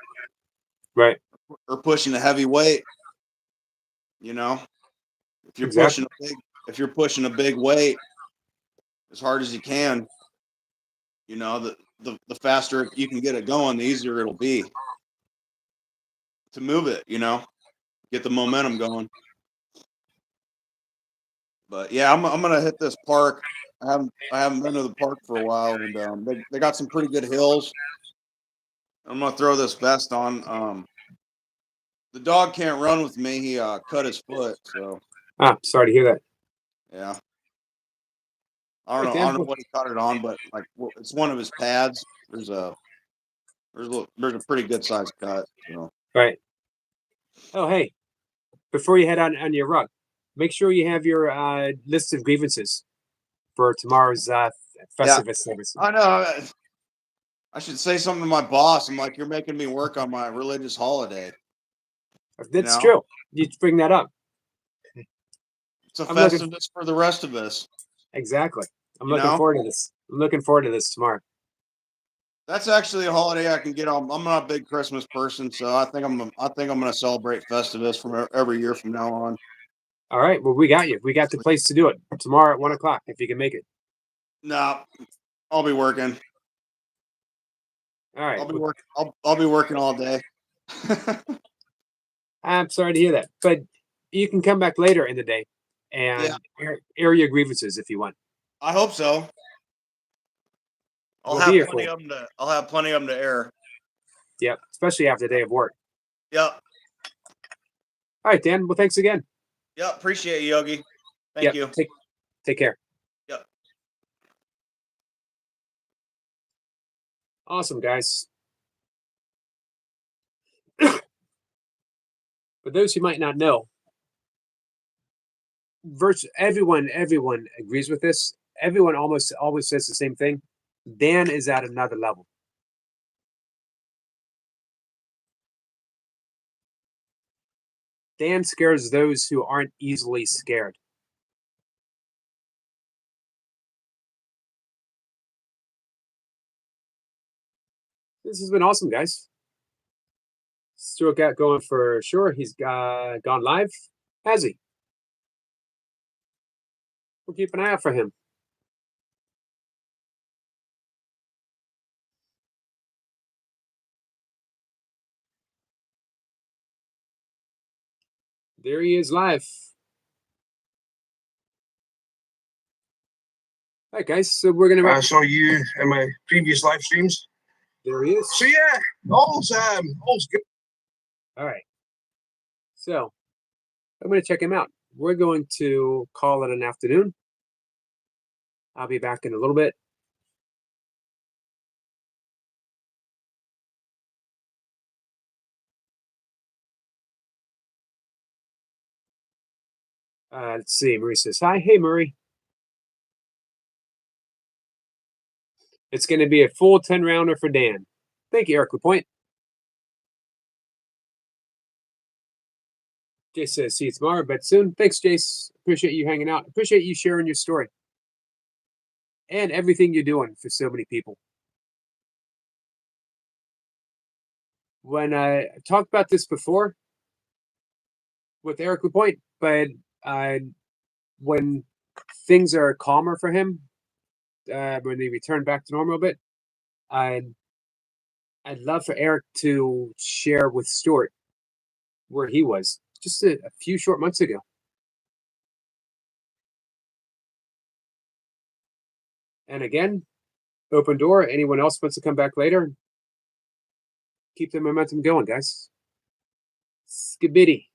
Speaker 1: Right.
Speaker 5: or pushing a heavy weight. You know, if you're
Speaker 1: Exactly.
Speaker 5: pushing a big weight as hard as you can, the faster you can get it going, the easier it'll be to move it. Get the momentum going. But yeah, I'm gonna hit this park. I haven't been to the park for a while, and they got some pretty good hills. I'm gonna throw this vest on. The dog can't run with me. He cut his foot, so
Speaker 1: Sorry to hear that.
Speaker 5: yeah.
Speaker 1: Right,
Speaker 5: I don't
Speaker 1: Dan.
Speaker 5: know what he caught it on, but like it's one of his pads. There's a pretty good sized cut. So
Speaker 1: Right. Oh, hey, before you head on your run, make sure you have your list of grievances for tomorrow's
Speaker 5: yeah,
Speaker 1: Festivus service.
Speaker 5: I know. I should say something to my boss. I'm like, you're making me work on my religious holiday.
Speaker 1: That's true. You bring that up.
Speaker 5: It's a
Speaker 1: I'm looking
Speaker 5: Festivus for the rest of us.
Speaker 1: exactly. I'm
Speaker 5: You
Speaker 1: looking
Speaker 5: know,
Speaker 1: forward to this. I'm looking forward to this tomorrow.
Speaker 5: that's actually a holiday I can get on. I'm not a big Christmas person, so I think I'm gonna celebrate Festivus from every year from now on.
Speaker 1: All right. Well, we got you. We got the place to do it tomorrow at 1:00 if you can make it.
Speaker 5: No, I'll be working.
Speaker 1: All right. Well,
Speaker 5: I'll be working all day.
Speaker 1: I'm sorry to hear that, but you can come back later in the day
Speaker 5: Yeah,
Speaker 1: and air your grievances if you want.
Speaker 5: I hope so.
Speaker 1: We'll be here for you.
Speaker 5: I'll have plenty of them to air.
Speaker 1: Yep. Especially after the day of work.
Speaker 5: Yep.
Speaker 1: All right, Dan. Well, thanks again.
Speaker 5: Yep. Appreciate you, Yogi. Thank
Speaker 1: Yep.
Speaker 5: you.
Speaker 1: Take care.
Speaker 5: Yep.
Speaker 1: Awesome, guys. For those who might not know, everyone agrees with this. Everyone almost always says the same thing. Dan is at another level. Dan scares those who aren't easily scared. This has been awesome, guys. Stuart got going for sure. He's gone live. Has he? We'll keep an eye out for him. There he is live. All right, guys. So we're gonna.
Speaker 2: I saw you in my previous live streams.
Speaker 1: There he is.
Speaker 2: So yeah, all's good.
Speaker 1: All right. So I'm going to check him out. We're going to call it an afternoon. I'll be back in a little bit. Let's see. Murray says, hi. Hey, Murray. It's going to be a full 10-rounder for Dan. Thank you, Eric LaPointe. Jace says, see you tomorrow, but soon. Thanks, Jace. Appreciate you hanging out. Appreciate you sharing your story and everything you're doing for so many people. When I talked about this before with Eric LaPointe, but when things are calmer for him, when they return back to normal a bit, I'd love for Eric to share with Stuart where he was just a few short months ago. And again, open door. Anyone else wants to come back later? Keep the momentum going, guys. Skibidi.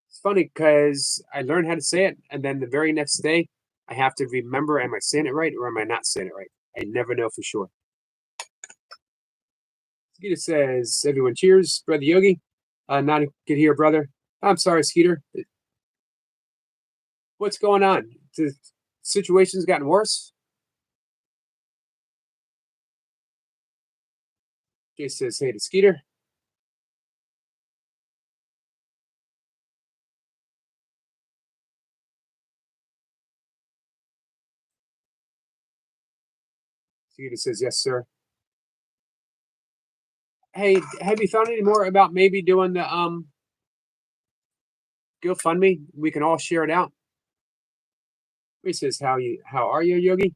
Speaker 1: It's funny because I learned how to say it, and then the very next day, I have to remember, am I saying it right or am I not saying it right? I never know for sure. Skeeter says, everyone cheers, Brother Yogi. Not good here, brother. I'm sorry, Skeeter. What's going on? The situation's gotten worse? Jay says, hey to Skeeter. Skeeter says, yes, sir. Hey, have you thought any more about maybe doing the GoFundMe? We can all share it out. He says, how are you, Yogi?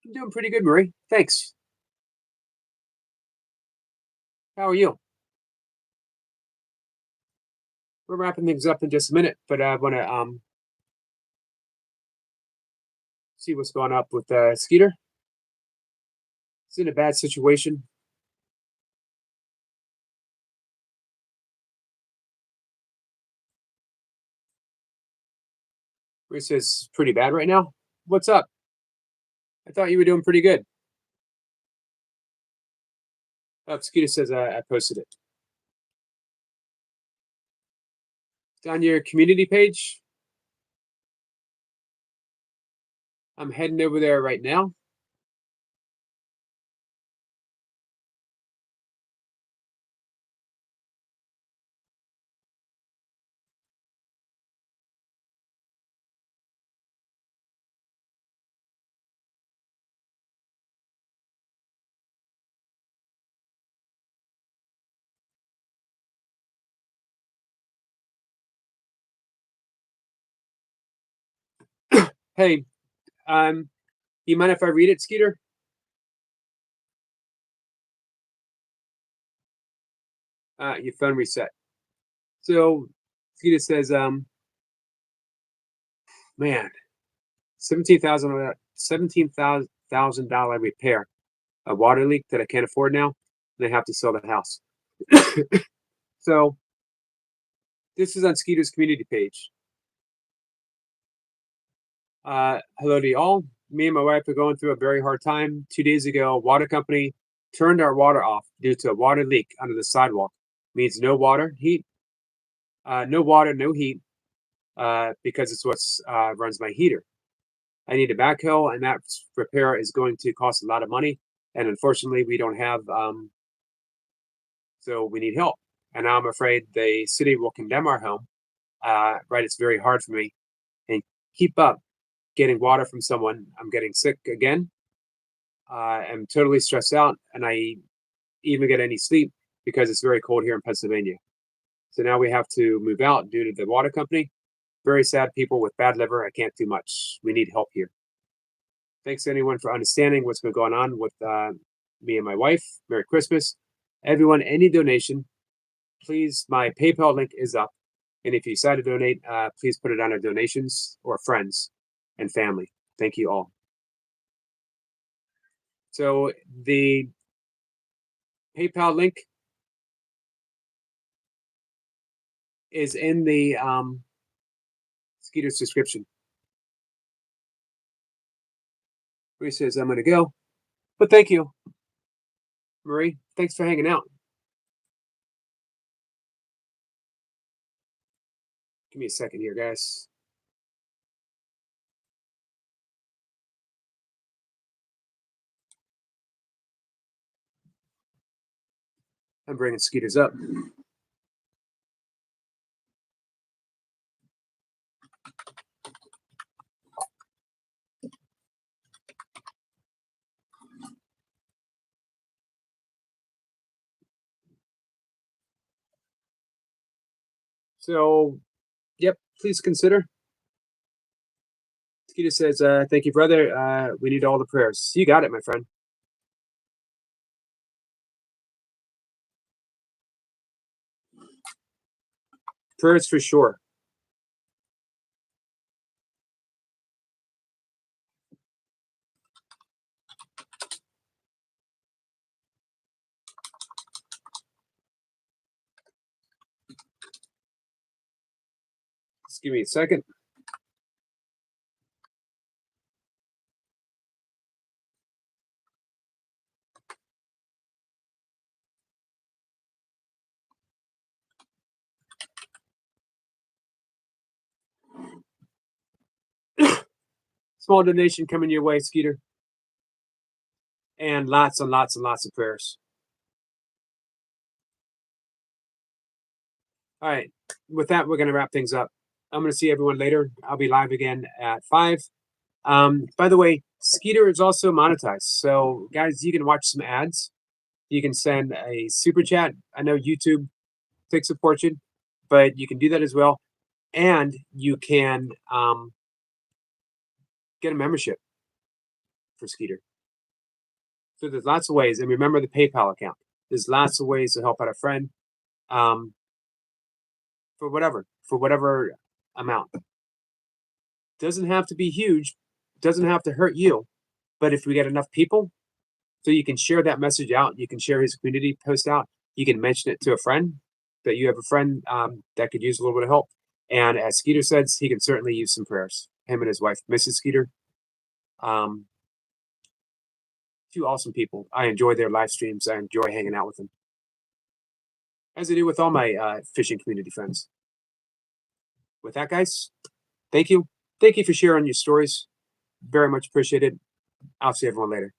Speaker 1: I'm doing pretty good, Marie. Thanks. How are you? We're wrapping things up in just a minute, but I want to see what's going up with Skeeter. He's in a bad situation. He says, pretty bad right now. What's up? I thought you were doing pretty good. Skeeter says, I posted it. It's on your community page. I'm heading over there right now. Hey, you mind if I read it, Skeeter? Your phone reset. So Skeeter says, man, $17,000 repair, a water leak that I can't afford now, and I have to sell the house. So this is on Skeeter's community page. Hello to you all. Me and my wife are going through a very hard time. 2 days ago, a water company turned our water off due to a water leak under the sidewalk. Means no water, heat, no water, no heat, because it's what's runs my heater. I need a backhoe, and that repair is going to cost a lot of money. And unfortunately, we don't have, so we need help. And I'm afraid the city will condemn our home. Right, it's very hard for me and keep up getting water from someone. I'm getting sick again. I'm totally stressed out, and I even get any sleep because it's very cold here in Pennsylvania. So now we have to move out due to the water company. Very sad people with bad liver. I can't do much. We need help here. Thanks anyone for understanding what's been going on with me and my wife. Merry Christmas. Everyone, any donation please, my PayPal link is up. And if you decide to donate, please put it on our donations or friends and family. Thank you all. So the PayPal link is in the Skeeter's description. Marie says, I'm going to go. But thank you, Marie. Thanks for hanging out. Give me a second here, guys. I'm bringing Skeeters up. So, yep, please consider. Skeeter says, thank you, brother. We need all the prayers. You got it, my friend. Prayers for sure. Just give me a second. Small donation coming your way, Skeeter. And lots and lots and lots of prayers. All right. With that, we're going to wrap things up. I'm going to see everyone later. I'll be live again at 5. By the way, Skeeter is also monetized. So, guys, you can watch some ads. You can send a super chat. I know YouTube takes a portion, but you can do that as well. And you can get a membership for Skeeter. So there's lots of ways. And remember the PayPal account. There's lots of ways to help out a friend for whatever amount. Doesn't have to be huge. Doesn't have to hurt you. But if we get enough people, so you can share that message out, you can share his community post out, you can mention it to a friend that you have a friend that could use a little bit of help. And as Skeeter says, he can certainly use some prayers. Him and his wife, Mrs. Skeeter. Two awesome people. I enjoy their live streams. I enjoy hanging out with them, as I do with all my fishing community friends. With that, guys, thank you. Thank you for sharing your stories. Very much appreciated. I'll see everyone later.